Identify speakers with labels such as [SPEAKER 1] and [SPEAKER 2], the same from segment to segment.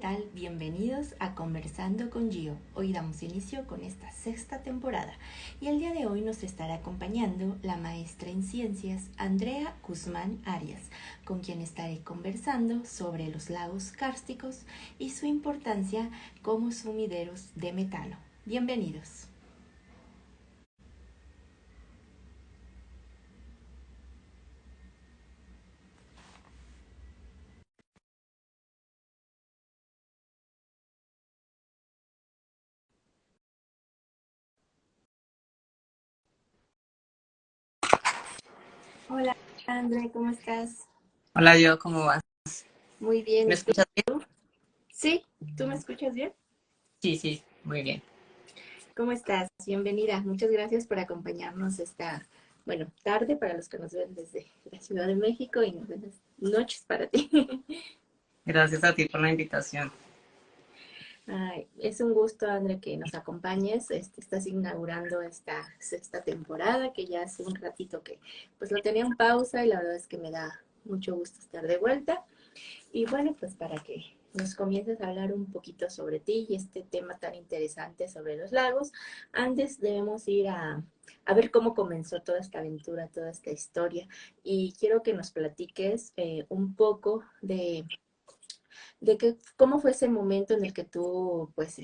[SPEAKER 1] tal? Bienvenidos a Conversando con Gio. Hoy damos inicio con esta sexta temporada y el día de hoy nos estará acompañando la maestra en ciencias Andrea Guzmán Arias, con quien estaré conversando sobre los lagos kársticos y su importancia como sumideros de metano. Bienvenidos. Hola, Andrea, ¿cómo estás?
[SPEAKER 2] Hola, yo, ¿cómo vas?
[SPEAKER 1] Muy bien,
[SPEAKER 2] ¿Me
[SPEAKER 1] ¿y tú?
[SPEAKER 2] escuchas bien?
[SPEAKER 1] Sí, ¿tú me escuchas bien?
[SPEAKER 2] Sí, sí, muy bien.
[SPEAKER 1] ¿Cómo estás? Bienvenida. Muchas gracias por acompañarnos esta, tarde para los que nos ven desde la Ciudad de México y buenas noches para ti.
[SPEAKER 2] Gracias a ti por la invitación.
[SPEAKER 1] Ay, es un gusto, André, que nos acompañes. Estás inaugurando esta sexta temporada, que ya hace un ratito que pues lo tenía en pausa y la verdad es que me da mucho gusto estar de vuelta. Y bueno, pues para que nos comiences a hablar un poquito sobre ti y este tema tan interesante sobre los lagos, antes debemos ir a ver cómo comenzó toda esta aventura, toda esta historia. Y quiero que nos platiques un poco cómo fue ese momento en el que tú, pues,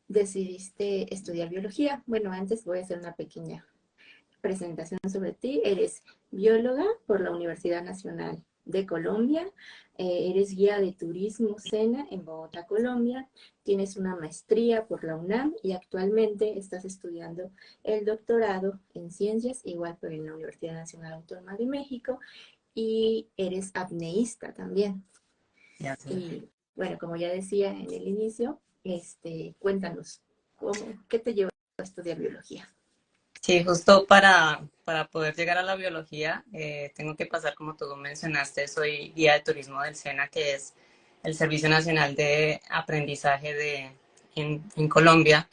[SPEAKER 1] decidiste estudiar biología. Bueno, antes voy a hacer una pequeña presentación sobre ti. Eres bióloga por la Universidad Nacional de Colombia, eres guía de turismo SENA en Bogotá, Colombia, tienes una maestría por la UNAM y actualmente estás estudiando el doctorado en ciencias, igual pero en la Universidad Nacional Autónoma de México, y eres apneísta también.
[SPEAKER 2] Ya sé.
[SPEAKER 1] Y bueno, como ya decía en el inicio, cuéntanos, ¿qué te llevó a estudiar biología?
[SPEAKER 2] Sí, justo para poder llegar a la biología, tengo que pasar, como tú mencionaste, soy guía de turismo del SENA, que es el Servicio Nacional de Aprendizaje en Colombia,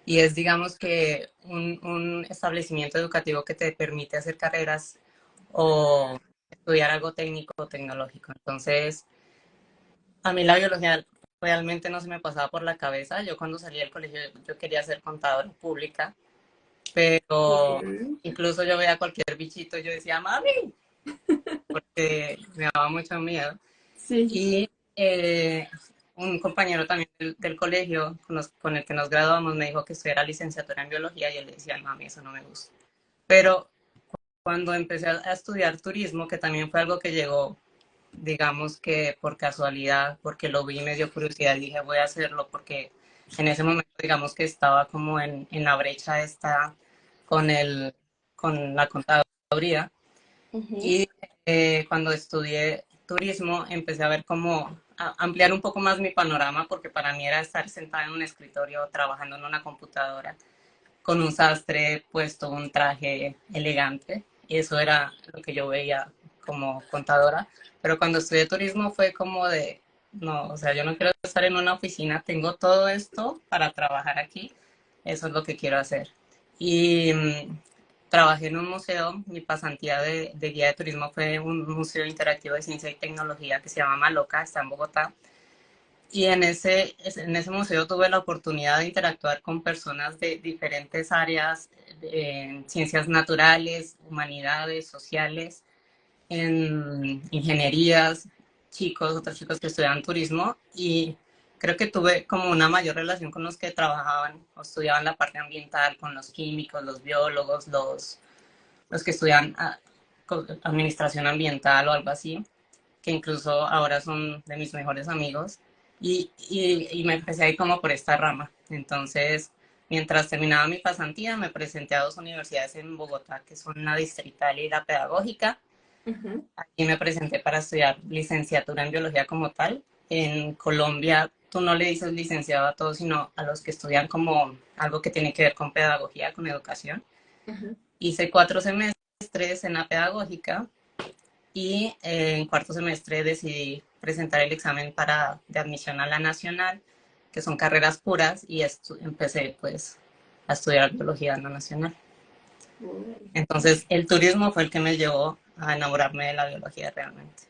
[SPEAKER 2] y es, digamos que, un establecimiento educativo que te permite hacer carreras o estudiar algo técnico o tecnológico. Entonces, a mí la biología realmente no se me pasaba por la cabeza. Yo cuando salí del colegio yo quería ser contadora pública,
[SPEAKER 1] Ok.
[SPEAKER 2] pero incluso yo veía cualquier bichito y yo decía, mami, porque me daba mucho miedo.
[SPEAKER 1] Sí.
[SPEAKER 2] Y un compañero también del colegio con el que nos graduamos me dijo que estudiara licenciatura en biología y él le decía, mami, eso no me gusta. Pero cuando empecé a estudiar turismo, que también fue algo que llegó, digamos que por casualidad, porque lo vi y me dio curiosidad y dije voy a hacerlo porque en ese momento digamos que estaba como en la brecha esta con, con la contaduría
[SPEAKER 1] Ujú.
[SPEAKER 2] y cuando estudié turismo empecé a ver cómo ampliar un poco más mi panorama porque para mí era estar sentada en un escritorio trabajando en una computadora con un sastre puesto, un traje elegante. Y eso era lo que yo veía como contadora. Pero cuando estudié turismo fue como de, no, o sea, yo no quiero estar en una oficina, tengo todo esto para trabajar aquí, eso es lo que quiero hacer. Y trabajé en un museo, mi pasantía de guía de turismo fue un museo interactivo de ciencia y tecnología que se llama Maloca, está en Bogotá. Y en ese museo tuve la oportunidad de interactuar con personas de diferentes áreas, en ciencias naturales, humanidades, sociales, en ingenierías, otros chicos que estudiaban turismo y creo que tuve como una mayor relación con los que trabajaban o estudiaban la parte ambiental, con los químicos, los biólogos, los que estudian administración ambiental o algo así, que incluso ahora son de mis mejores amigos, y me empecé a ir como por esta rama. Entonces, mientras terminaba mi pasantía, me presenté a dos universidades en Bogotá, que son la distrital y la pedagógica.
[SPEAKER 1] Ujú.
[SPEAKER 2] Aquí me presenté para estudiar licenciatura en biología como tal. En Colombia, tú no le dices licenciado a todos, sino a los que estudian como algo que tiene que ver con pedagogía, con educación.
[SPEAKER 1] Ujú.
[SPEAKER 2] Hice 4 semestres en la pedagógica y en cuarto semestre decidí presentar el examen de admisión a la nacional, que son carreras puras, y empecé pues a estudiar biología en la nacional.
[SPEAKER 1] Uy.
[SPEAKER 2] Entonces el turismo fue el que me llevó a enamorarme de la biología realmente.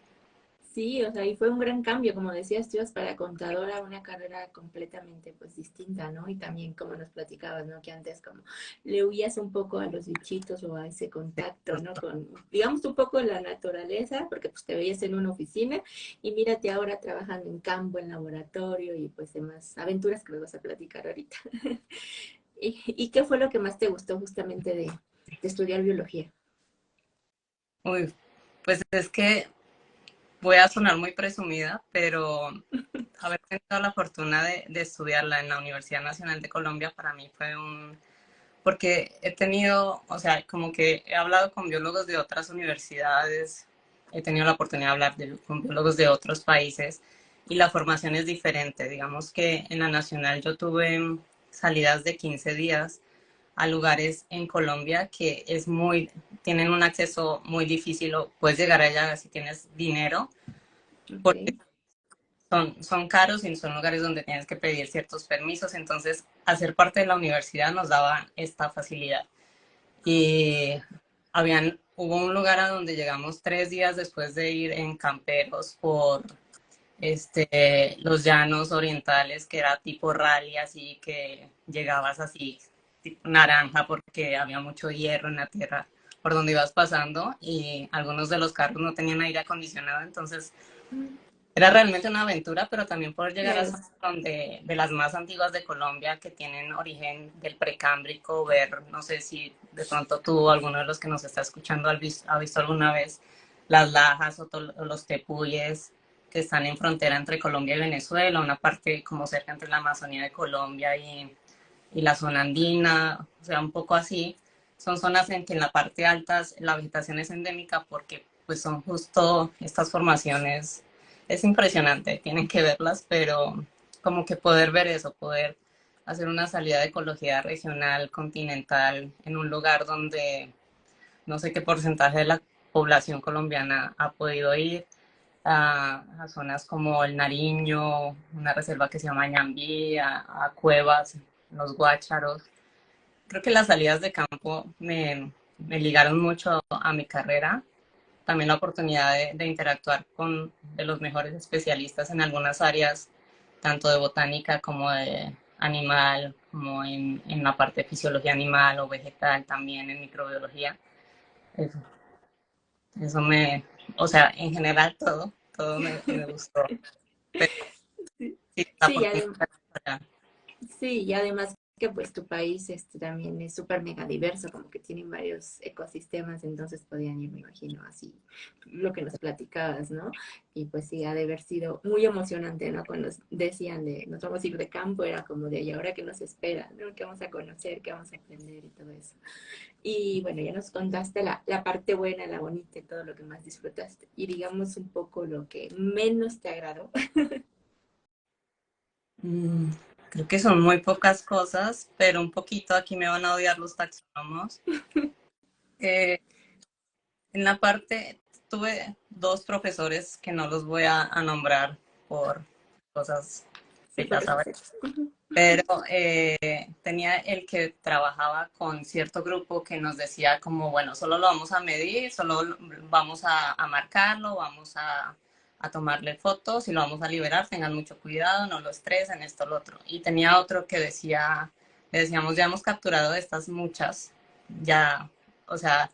[SPEAKER 1] Sí, o sea, y fue un gran cambio, como decías, tú ibas para contadora, una carrera completamente pues distinta, ¿no? Y también como nos platicabas, ¿no? Que antes como le huías un poco a los bichitos o a ese contacto, ¿no? Con, digamos, un poco la naturaleza, porque pues te veías en una oficina y mírate ahora trabajando en campo, en laboratorio y pues demás aventuras que nos vas a platicar ahorita. ¿Y qué fue lo que más te gustó justamente de estudiar biología?
[SPEAKER 2] Uy, pues es que voy a sonar muy presumida, pero haber tenido la fortuna de estudiarla en la Universidad Nacional de Colombia para mí fue un... Porque he tenido, o sea, como que he hablado con biólogos de otras universidades, he tenido la oportunidad de hablar con biólogos de otros países y la formación es diferente. Digamos que en la Nacional yo tuve salidas de 15 días a lugares en Colombia que es muy, tienen un acceso muy difícil o puedes llegar allá si tienes dinero, porque
[SPEAKER 1] Ok.
[SPEAKER 2] son caros y son lugares donde tienes que pedir ciertos permisos, entonces hacer parte de la universidad nos daba esta facilidad. Y hubo un lugar a donde llegamos 3 días después de ir en camperos por los llanos orientales, que era tipo rally, así que llegabas así, tipo naranja, porque había mucho hierro en la tierra por donde ibas pasando y algunos de los carros no tenían aire acondicionado, entonces era realmente una aventura, pero también poder llegar a
[SPEAKER 1] Claro.
[SPEAKER 2] zonas de las más antiguas de Colombia que tienen origen del precámbrico, ver, no sé si de pronto tú o alguno de los que nos está escuchando ha visto alguna vez las lajas o los tepuyes que están en frontera entre Colombia y Venezuela, una parte como cerca entre la Amazonía de Colombia y la zona andina, o sea, un poco así. Son zonas en que en la parte alta la vegetación es endémica porque pues son justo estas formaciones. Es impresionante, tienen que verlas, pero como que poder ver eso, poder hacer una salida de ecología regional, continental, en un lugar donde no sé qué porcentaje de la población colombiana ha podido ir, a zonas como el Nariño, una reserva que se llama Ñambí, a cuevas, los Guácharos. Creo que las salidas de campo me ligaron mucho a mi carrera. También la oportunidad de interactuar con de los mejores especialistas en algunas áreas, tanto de botánica como de animal, como en la parte de fisiología animal o vegetal, también en microbiología. Eso, eso o sea, en general todo me gustó. Pero
[SPEAKER 1] Sí,
[SPEAKER 2] sí, la
[SPEAKER 1] sí,
[SPEAKER 2] oportunidad de
[SPEAKER 1] sí, y además que pues tu país también es súper mega diverso, como que tienen varios ecosistemas, entonces podían ir, me imagino, así lo que nos platicabas, ¿no? Y pues sí, ha de haber sido muy emocionante, ¿no? Cuando decían de nos vamos a ir de campo, era como de, ¿y ahora qué nos espera? ¿No? ¿Qué vamos a conocer? ¿Qué vamos a aprender? Y todo eso. Y bueno, ya nos contaste la parte buena, la bonita y todo lo que más disfrutaste. Y digamos un poco lo que menos te agradó.
[SPEAKER 2] Mm, creo que son muy pocas cosas, pero un poquito aquí me van a odiar los taxónomos. Eh, en la parte, tuve dos profesores que no los voy a nombrar por cosas que
[SPEAKER 1] Súper
[SPEAKER 2] ya sabes,
[SPEAKER 1] respeto.
[SPEAKER 2] pero tenía el que trabajaba con cierto grupo que nos decía como, bueno, solo lo vamos a medir, solo vamos a marcarlo, vamos a tomarle fotos y lo vamos a liberar, tengan mucho cuidado, no lo estresen, esto, lo otro. Y tenía otro que decía, le decíamos, ya hemos capturado estas muchas, ya, o sea,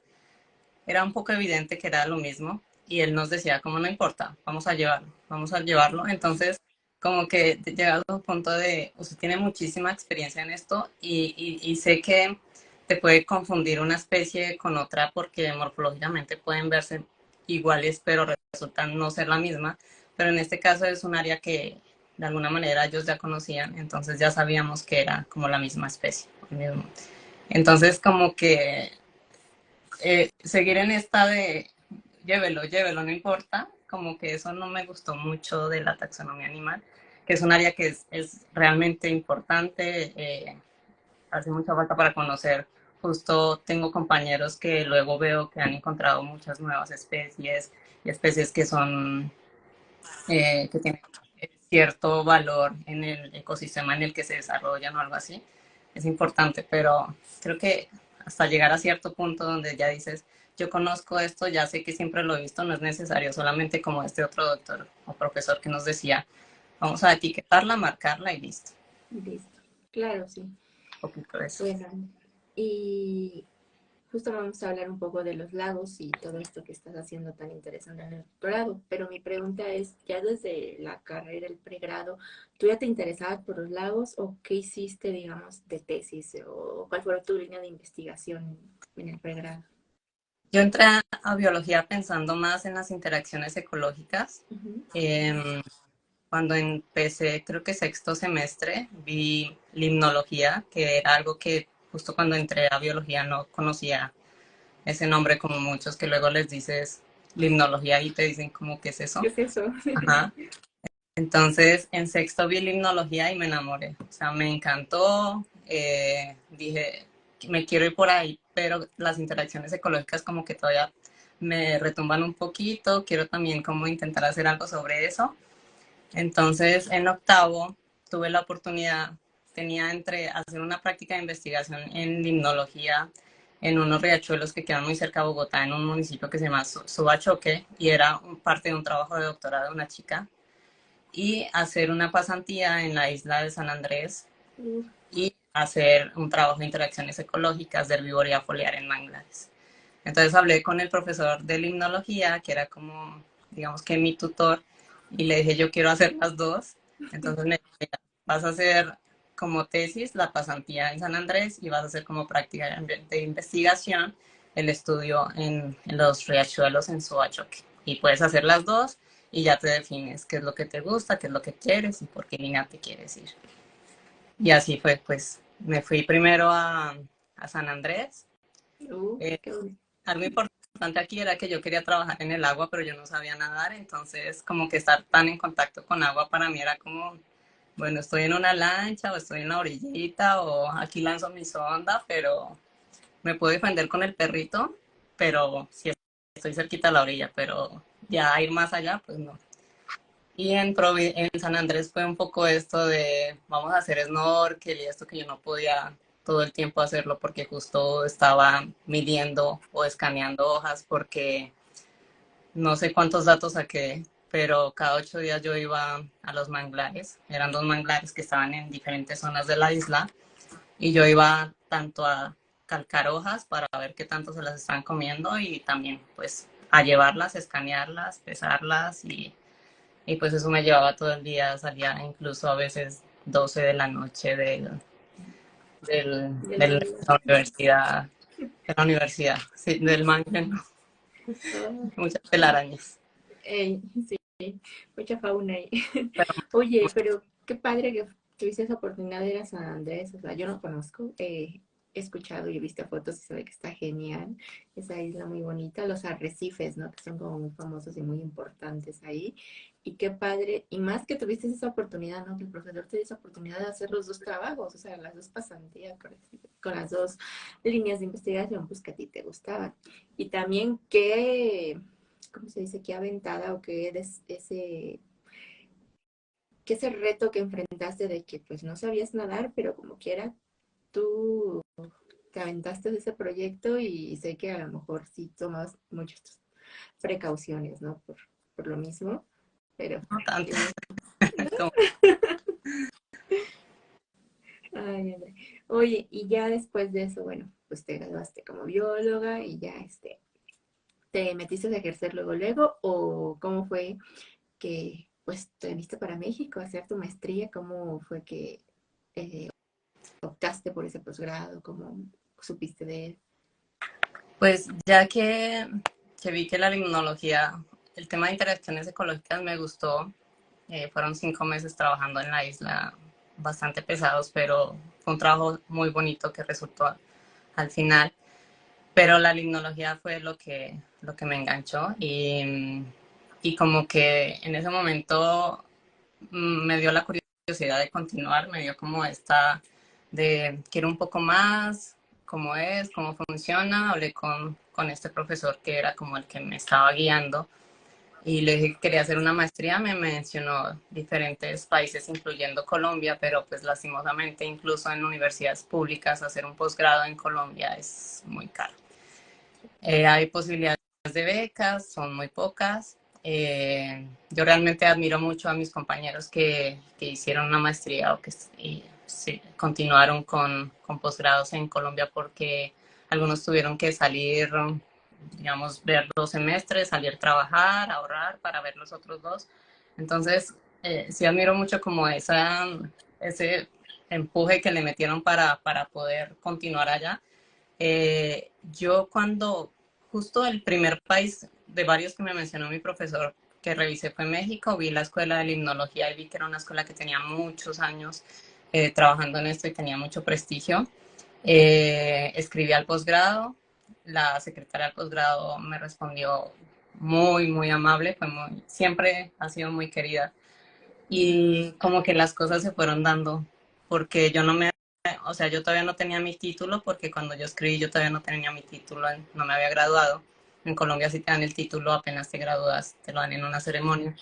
[SPEAKER 2] era un poco evidente que era lo mismo y él nos decía, como no importa, vamos a llevarlo, vamos a llevarlo. Entonces, como que llega a un punto de, usted tiene muchísima experiencia en esto y sé que te puede confundir una especie con otra porque morfológicamente pueden verse iguales, pero resultan no ser la misma. Pero en este caso es un área que de alguna manera ellos ya conocían, entonces ya sabíamos que era como la misma especie. Entonces, como que seguir en esta de llévelo, llévelo, no importa, como que eso no me gustó mucho de la taxonomía animal, que es un área que es realmente importante, hace mucha falta para conocer. Justo tengo compañeros que luego veo que han encontrado muchas nuevas especies y especies que son, que tienen cierto valor en el ecosistema en el que se desarrollan o algo así. Es importante, pero creo que hasta llegar a cierto punto donde ya dices, yo conozco esto, ya sé que siempre lo he visto, no es necesario, solamente como este otro doctor o profesor que nos decía, vamos a etiquetarla, marcarla y listo.
[SPEAKER 1] Listo. Claro, sí.
[SPEAKER 2] Un poquito de eso.
[SPEAKER 1] Bueno, y justo vamos a hablar un poco de los lagos y todo esto que estás haciendo tan interesante en el doctorado, pero mi pregunta es, ya desde la carrera, el pregrado, ¿tú ya te interesabas por los lagos o qué hiciste, digamos, de tesis o cuál fue tu línea de investigación en el pregrado?
[SPEAKER 2] Yo entré a biología pensando más en las interacciones ecológicas.
[SPEAKER 1] Ujú.
[SPEAKER 2] Eh, Cuando empecé, creo que sexto semestre, vi limnología, que era algo que justo cuando entré a biología no conocía ese nombre como muchos, que luego les dices limnología y te dicen como, ¿qué es
[SPEAKER 1] ¿Qué
[SPEAKER 2] eso?
[SPEAKER 1] es eso?
[SPEAKER 2] Ajá. Entonces, en sexto vi limnología y me enamoré. O sea, me encantó. Dije, me quiero ir por ahí, pero las interacciones ecológicas como que todavía me retumban un poquito. Quiero también como intentar hacer algo sobre eso. Entonces, en octavo tuve la oportunidad, tenía entre hacer una práctica de investigación en limnología en unos riachuelos que quedan muy cerca de Bogotá, en un municipio que se llama Subachoque, y era parte de un trabajo de doctorado de una chica, y hacer una pasantía en la isla de San Andrés
[SPEAKER 1] Uf,
[SPEAKER 2] y hacer un trabajo de interacciones ecológicas de herbivoría foliar en manglares. Entonces hablé con el profesor de limnología, que era como, digamos que mi tutor, y le dije, yo quiero hacer las dos. Entonces me dije, vas a hacer como tesis la pasantía en San Andrés y vas a hacer como práctica de investigación el estudio en los riachuelos en Suachoque. Y puedes hacer las dos y ya te defines qué es lo que te gusta, qué es lo que quieres y por qué línea te quieres ir. Y así fue, pues me fui primero a San Andrés. Eh,
[SPEAKER 1] qué bonito.
[SPEAKER 2] Algo importante aquí era que yo quería trabajar en el agua, pero yo no sabía nadar, entonces como que estar tan en contacto con agua para mí era como, bueno, estoy en una lancha o estoy en la orillita o aquí lanzo mi sonda, pero me puedo defender con el perrito, pero si estoy cerquita a la orilla, pero ya ir más allá, pues no. Y en San Andrés fue un poco esto de vamos a hacer snorkel y esto que yo no podía todo el tiempo hacerlo porque justo estaba midiendo o escaneando hojas porque no sé cuántos datos saqué, pero cada 8 días yo iba a los manglares. Eran 2 manglares que estaban en diferentes zonas de la isla y yo iba tanto a calcar hojas para ver qué tanto se las estaban comiendo y también pues a llevarlas, escanearlas, pesarlas y pues eso me llevaba todo el día, salía incluso a veces 12 de la noche
[SPEAKER 1] Del
[SPEAKER 2] de
[SPEAKER 1] manga.
[SPEAKER 2] la universidad, sí, del manga, no,
[SPEAKER 1] Ah,
[SPEAKER 2] muchas telarañas.
[SPEAKER 1] ey, sí, mucha fauna ahí.
[SPEAKER 2] Pero,
[SPEAKER 1] Oye, pero qué padre que tuviste esa oportunidad de ir a San Andrés. O sea, yo no conozco, he escuchado y he visto fotos y se ve que está genial. Esa isla muy bonita, los arrecifes, ¿no? Que son como muy famosos y muy importantes ahí. Y qué padre, y más que tuviste esa oportunidad, ¿no? Que el profesor te dio esa oportunidad de hacer los dos trabajos, o sea, las dos pasantías con las dos líneas de investigación, pues que a ti te gustaban. Y también qué, ¿cómo se dice? Qué aventada o qué que ese reto que enfrentaste de que pues no sabías nadar, pero como quiera, tú te aventaste de ese proyecto y sé que a lo mejor sí tomas muchas precauciones, ¿no? Por lo mismo, pero
[SPEAKER 2] no tanto.
[SPEAKER 1] qué bien.
[SPEAKER 2] Como,
[SPEAKER 1] Ay, André. Oye, y ya después de eso, bueno, pues te graduaste como bióloga y ya te metiste a ejercer luego, o cómo fue que pues te viniste para México a hacer tu maestría, cómo fue que eh, optaste por ese posgrado, cómo supiste de él.
[SPEAKER 2] pues ya que vi que la limnología, el tema de interacciones ecológicas me gustó, fueron 5 meses trabajando en la isla, bastante pesados, pero fue un trabajo muy bonito que resultó al final. Pero la limnología fue lo que me enganchó y como que en ese momento me dio la curiosidad de continuar, me dio como esta de quiero un poco más, cómo es, cómo funciona. Hablé con este profesor que era como el que me estaba guiando y le dije que quería hacer una maestría. Me mencionó diferentes países, incluyendo Colombia, pero pues lastimosamente incluso en universidades públicas hacer un posgrado en Colombia es muy caro. Hay posibilidades de becas, son muy pocas. Yo realmente admiro mucho a mis compañeros que hicieron una maestría o que sí, continuaron con posgrados en Colombia porque algunos tuvieron que salir, digamos, ver 2 semestres, salir a trabajar, ahorrar para ver los otros 2. Entonces, sí admiro mucho como ese empuje que le metieron para poder continuar allá. Yo cuando, justo el primer país de varios que me mencionó mi profesor que revisé fue México, vi la escuela de limnología y vi que era una escuela que tenía muchos años trabajando en esto y tenía mucho prestigio. Escribí al posgrado, la secretaria del posgrado me respondió muy, muy amable, siempre ha sido muy querida y como que las cosas se fueron dando porque yo no me, o sea, yo todavía no tenía mi título porque cuando yo escribí yo todavía no tenía mi título, no me había graduado. En Colombia sí te dan el título apenas te gradúas, te lo dan en una ceremonia.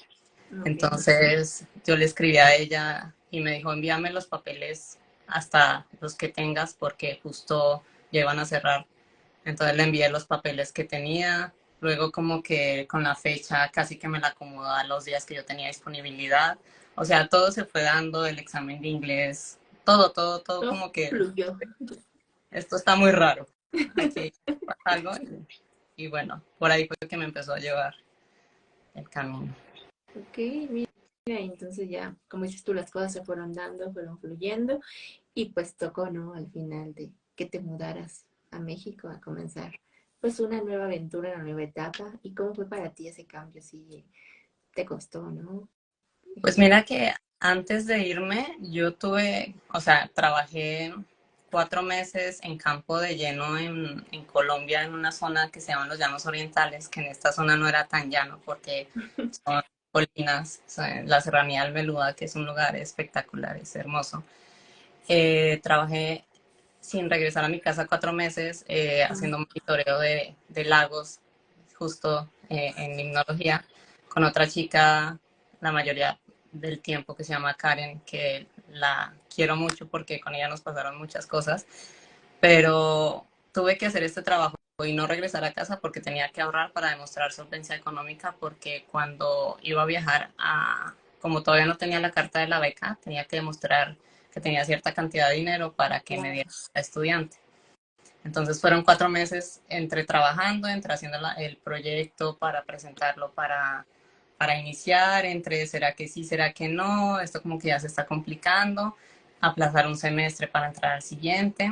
[SPEAKER 1] Ok.
[SPEAKER 2] Entonces yo le escribí a ella y me dijo, envíame los papeles hasta los que tengas porque justo ya iban a cerrar. Entonces le envié los papeles que tenía. Luego como que con la fecha casi que me la acomodó a los días que yo tenía disponibilidad. O sea, todo se fue dando, el examen de inglés, todo
[SPEAKER 1] Todo
[SPEAKER 2] como que
[SPEAKER 1] fluyó.
[SPEAKER 2] esto está muy raro. Aquí pasa algo y bueno, por ahí fue que me empezó a llevar el camino.
[SPEAKER 1] Ok, mira, entonces ya, como dices tú, las cosas se fueron dando, fueron fluyendo y pues tocó, ¿no? Al final de que te mudaras a México a comenzar pues una nueva aventura, una nueva etapa. ¿Y cómo fue para ti ese cambio? Sí, te costó, ¿no?
[SPEAKER 2] Pues mira que antes de irme, yo tuve, o sea, trabajé 4 meses en campo de lleno en Colombia, en una zona que se llaman los Llanos Orientales, que en esta zona no era tan llano porque son colinas, o sea, la Serranía del Beluga, que es un lugar espectacular, es hermoso. Trabajé sin regresar a mi casa 4 meses haciendo monitoreo de lagos, justo en limnología, con otra chica la mayoría del tiempo que se llama Karen, que la quiero mucho porque con ella nos pasaron muchas cosas, pero tuve que hacer este trabajo y no regresar a casa porque tenía que ahorrar para demostrar solvencia económica, porque cuando iba a viajar como todavía no tenía la carta de la beca, tenía que demostrar que tenía cierta cantidad de dinero para que me
[SPEAKER 1] Wow.
[SPEAKER 2] diera la estudiante. Entonces fueron 4 meses entre trabajando, entre haciendo el proyecto para presentarlo, para iniciar, entre será que sí, será que no, esto como que ya se está complicando, aplazar un semestre para entrar al siguiente.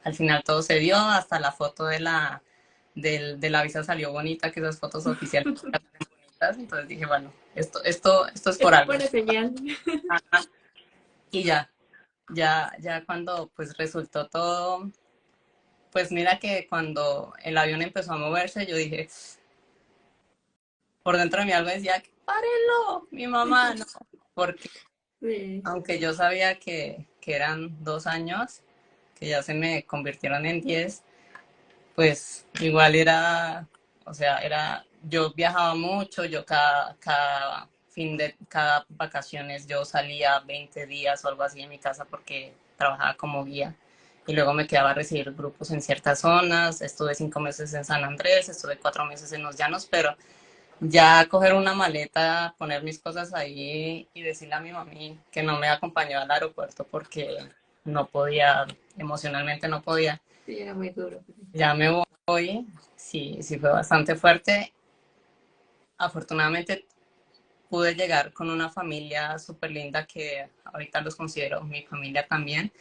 [SPEAKER 2] Al final todo se dio, hasta la foto de la visa salió bonita, que esas fotos oficiales salen bonitas. Entonces dije, bueno, esto es por
[SPEAKER 1] Es
[SPEAKER 2] algo.
[SPEAKER 1] buena señal.
[SPEAKER 2] Y ya cuando pues resultó todo, pues mira que cuando el avión empezó a moverse, yo dije, por dentro de mí algo decía, párenlo, mi mamá, no, porque
[SPEAKER 1] Sí.
[SPEAKER 2] aunque yo sabía que eran 2 años, que ya se me convirtieron en 10, pues igual era, o sea, yo viajaba mucho, yo cada vacaciones yo salía 20 días o algo así en mi casa porque trabajaba como guía y luego me quedaba a recibir grupos en ciertas zonas, estuve 5 meses en San Andrés, estuve 4 meses en Los Llanos, pero ya coger una maleta, poner mis cosas ahí y decirle a mi mami que no me acompañó al aeropuerto porque no podía, emocionalmente no podía.
[SPEAKER 1] Sí, era muy duro.
[SPEAKER 2] Ya me voy, sí, sí fue bastante fuerte. Afortunadamente pude llegar con una familia súper linda que ahorita los considero mi familia también.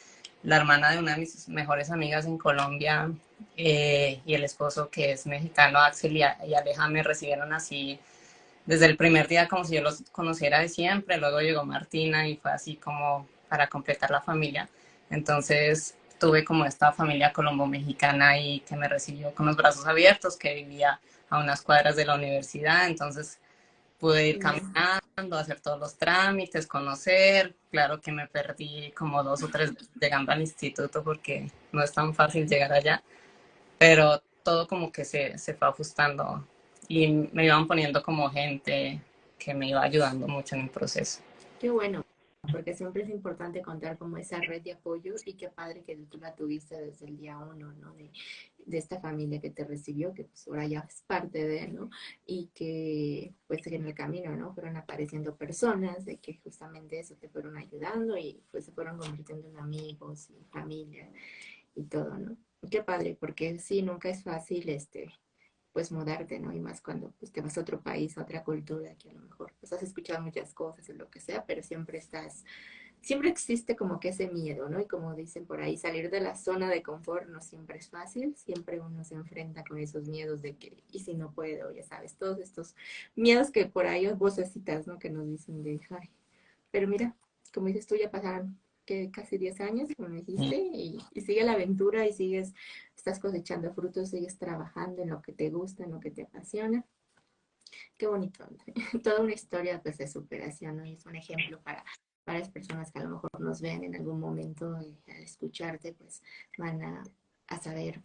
[SPEAKER 2] La hermana de una de mis mejores amigas en Colombia y el esposo que es mexicano, Axel y Aleja, me recibieron así desde el primer día como si yo los conociera de siempre. Luego llegó Martina y fue así como para completar la familia. Entonces tuve como esta familia colombo-mexicana y que me recibió con los brazos abiertos, que vivía a unas cuadras de la universidad. Entonces pude ir caminando, hacer todos los trámites, conocer. Claro que me perdí como 2 o 3 veces llegando al instituto porque no es tan fácil llegar allá, pero todo como que se fue ajustando y me iban poniendo como gente que me iba ayudando mucho en el proceso.
[SPEAKER 1] Qué bueno, porque siempre es importante contar como esa red de apoyo y qué padre que tú la tuviste desde el día uno, ¿no? de esta familia que te recibió, que pues ahora ya es parte de él, ¿no? Y que pues en el camino, ¿no? Fueron apareciendo personas de que justamente eso te fueron ayudando y pues se fueron convirtiendo en amigos y familia y todo, ¿no? Qué padre, porque sí, nunca es fácil, pues mudarte, ¿no? Y más cuando pues, te vas a otro país, a otra cultura, que a lo mejor pues has escuchado muchas cosas o lo que sea, pero siempre existe como que ese miedo, ¿no? Y como dicen por ahí, salir de la zona de confort no siempre es fácil, siempre uno se enfrenta con esos miedos de que, y si no puedo, ya sabes, todos estos miedos que por ahí vocecitas, ¿no? Que nos dicen de, ay, pero mira, como dices tú, ya pasaron que casi 10 años, como me dijiste, y sigue la aventura y estás cosechando frutos, sigues trabajando en lo que te gusta, en lo que te apasiona. Qué bonito, toda una historia pues de superación, ¿no? Y es un ejemplo para las personas que a lo mejor nos ven en algún momento al escucharte, pues van a saber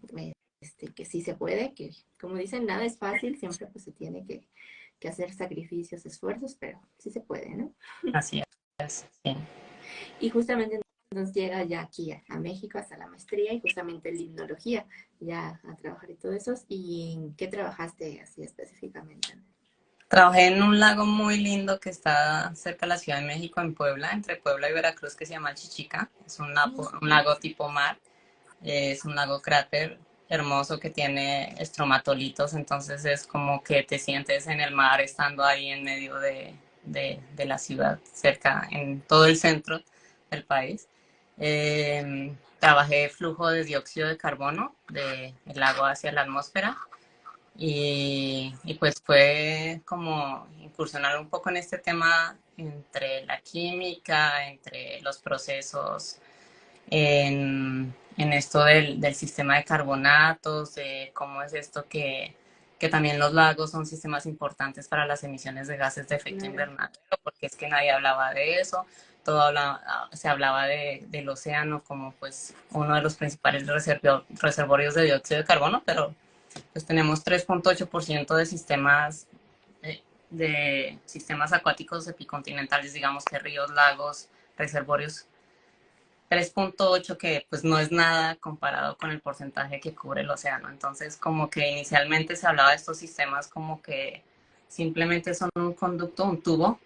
[SPEAKER 1] que sí se puede, que como dicen, nada es fácil, siempre pues se tiene que hacer sacrificios, esfuerzos, pero sí se puede, ¿no?
[SPEAKER 2] Así es, sí.
[SPEAKER 1] Y justamente nos llega ya aquí a México hasta la maestría y justamente en limnología, ya a trabajar y todo eso. ¿Y en qué trabajaste así específicamente?
[SPEAKER 2] Trabajé en un lago muy lindo que está cerca de la Ciudad de México, en Puebla, entre Puebla y Veracruz, que se llama Chichica. Es un lago tipo mar, es un lago cráter hermoso que tiene estromatolitos, entonces es como que te sientes en el mar estando ahí en medio de la ciudad, cerca, en todo el centro del país. Trabajé flujo de dióxido de carbono del lago hacia la atmósfera y pues fue como incursionar un poco en este tema entre la química, entre los procesos, en esto del sistema de carbonatos, de cómo es esto que también los lagos son sistemas importantes para las emisiones de gases de efecto
[SPEAKER 1] Claro.
[SPEAKER 2] invernadero, porque es que nadie hablaba de eso, se hablaba del océano como pues uno de los principales reservorios de dióxido de carbono, pero pues tenemos 3,8% de sistemas acuáticos epicontinentales, digamos que ríos, lagos, reservorios. 3,8 que pues no es nada comparado con el porcentaje que cubre el océano. Entonces, como que inicialmente se hablaba de estos sistemas como que simplemente son un conducto, un tubo,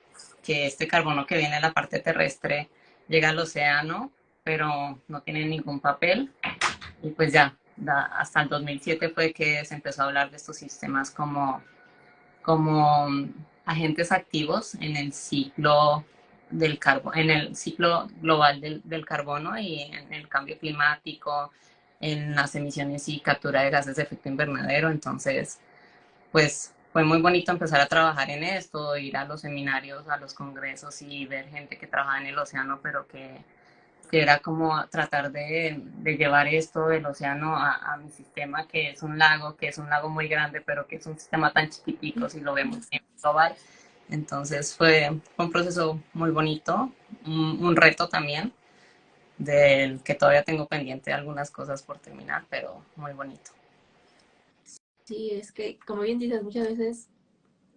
[SPEAKER 2] que este carbono que viene de la parte terrestre llega al océano, pero no tiene ningún papel. Y pues ya, hasta el 2007 fue que se empezó a hablar de estos sistemas como agentes activos en el ciclo en el ciclo global del carbono y en el cambio climático, en las emisiones y captura de gases de efecto invernadero. Entonces, pues fue muy bonito empezar a trabajar en esto, ir a los seminarios, a los congresos y ver gente que trabaja en el océano, pero que era como tratar de llevar esto del océano a mi sistema, que es un lago muy grande, pero que es un sistema tan chiquitico si lo vemos en global. Entonces fue un proceso muy bonito, un reto también, del que todavía tengo pendiente algunas cosas por terminar, pero muy bonito.
[SPEAKER 1] Sí, es que, como bien dices, muchas veces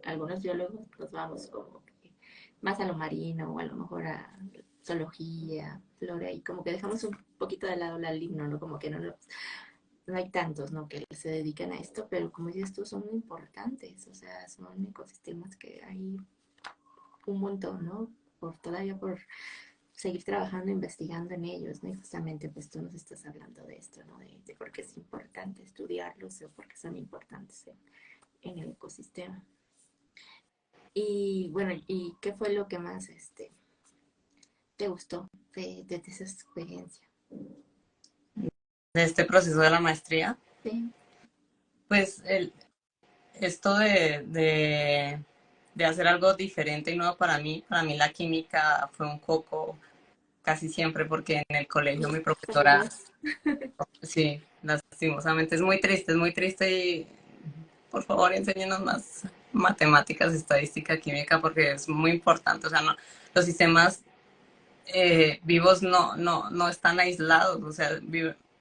[SPEAKER 1] algunos biólogos nos vamos como que más a lo marino o a lo mejor a zoología, flora, y como que dejamos un poquito de lado la limno, ¿no? Como que no hay tantos, ¿no? Que se dedican a esto, pero como dices tú, son muy importantes, o sea, son ecosistemas que hay un montón, ¿no? Todavía por seguir trabajando, investigando en ellos, ¿no? Y justamente pues tú nos estás hablando de esto, ¿no? De por qué es importante estudiarlos o por qué son importantes en el ecosistema. Y bueno, ¿y qué fue lo que más te gustó de esa experiencia?
[SPEAKER 2] De este proceso de la maestría,
[SPEAKER 1] Sí,
[SPEAKER 2] pues esto de hacer algo diferente y nuevo para mí la química fue un coco casi siempre porque en el colegio mi
[SPEAKER 1] somos
[SPEAKER 2] profesora,
[SPEAKER 1] dos.
[SPEAKER 2] sí, lastimosamente es muy triste y por favor enséñenos más matemáticas, estadística, química porque es muy importante, o sea, no, los sistemas vivos no están aislados, o sea,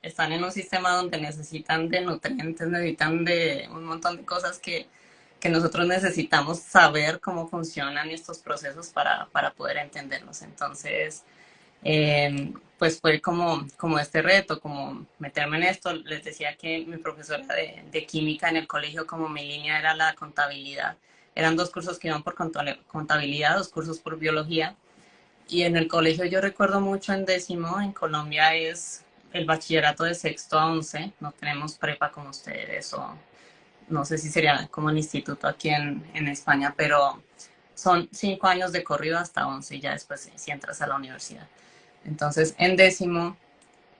[SPEAKER 2] están en un sistema donde necesitan de nutrientes, necesitan de un montón de cosas que nosotros necesitamos saber cómo funcionan estos procesos para poder entenderlos. Entonces, pues fue como este reto, como meterme en esto. Les decía que mi profesora de química en el colegio, como mi línea era la contabilidad. Eran 2 cursos que iban por contabilidad, 2 cursos por biología. Y en el colegio yo recuerdo mucho en décimo, en Colombia es el bachillerato de sexto a 11, no tenemos prepa como ustedes, o no sé si sería como el instituto aquí en España, pero son 5 años de corrido hasta 11 y ya después si entras a la universidad. Entonces, en décimo,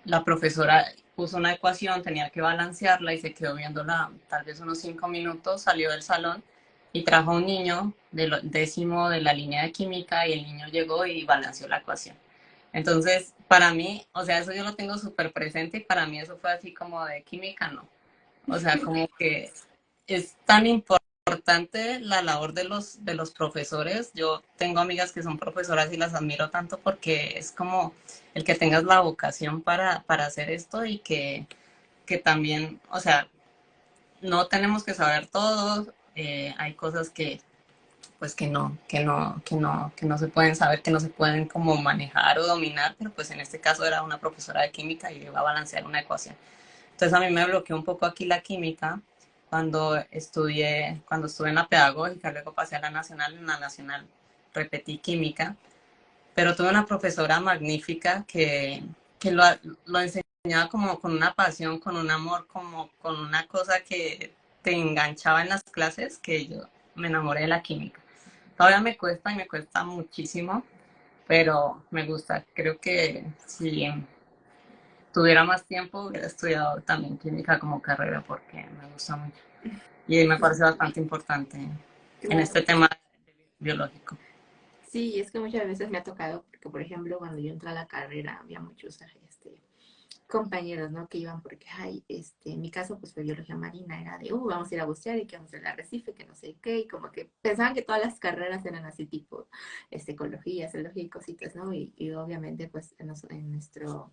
[SPEAKER 2] la profesora puso una ecuación, tenía que balancearla y se quedó viéndola tal vez unos 5 minutos, salió del salón y trajo a un niño del décimo de la línea de química y el niño llegó y balanceó la ecuación. Entonces, para mí, o sea, eso yo lo tengo súper presente y para mí eso fue así como de química, no. O sea, como que es tan importante la labor de los profesores. Yo tengo amigas que son profesoras y las admiro tanto porque es como el que tengas la vocación para hacer esto y que también, o sea, no tenemos que saber todo. Hay cosas que pues que no se pueden saber, que no se pueden como manejar o dominar, pero pues en este caso era una profesora de química y iba a balancear una ecuación. Entonces a mí me bloqueó un poco aquí la química cuando estuve en la pedagógica, luego pasé a la nacional, en la nacional repetí química, pero tuve una profesora magnífica que lo enseñaba como con una pasión, con un amor, como con una cosa que te enganchaba en las clases, que yo me enamoré de la química. Todavía me cuesta y me cuesta muchísimo, pero me gusta. Creo que si tuviera más tiempo, hubiera estudiado también química como carrera porque me gusta mucho. Y me parece bastante importante en
[SPEAKER 1] Claro.
[SPEAKER 2] este tema biológico.
[SPEAKER 1] Sí, es que muchas veces me ha tocado, porque por ejemplo, cuando yo entré a la carrera, había muchos compañeros, ¿no? Que iban porque, ay, en mi caso, pues fue biología marina, era de, vamos a ir a bucear y que vamos a ir al arrecife, que no sé qué, y como que pensaban que todas las carreras eran así tipo, ecología, zoología y cositas, ¿no? Y obviamente, pues, en nuestro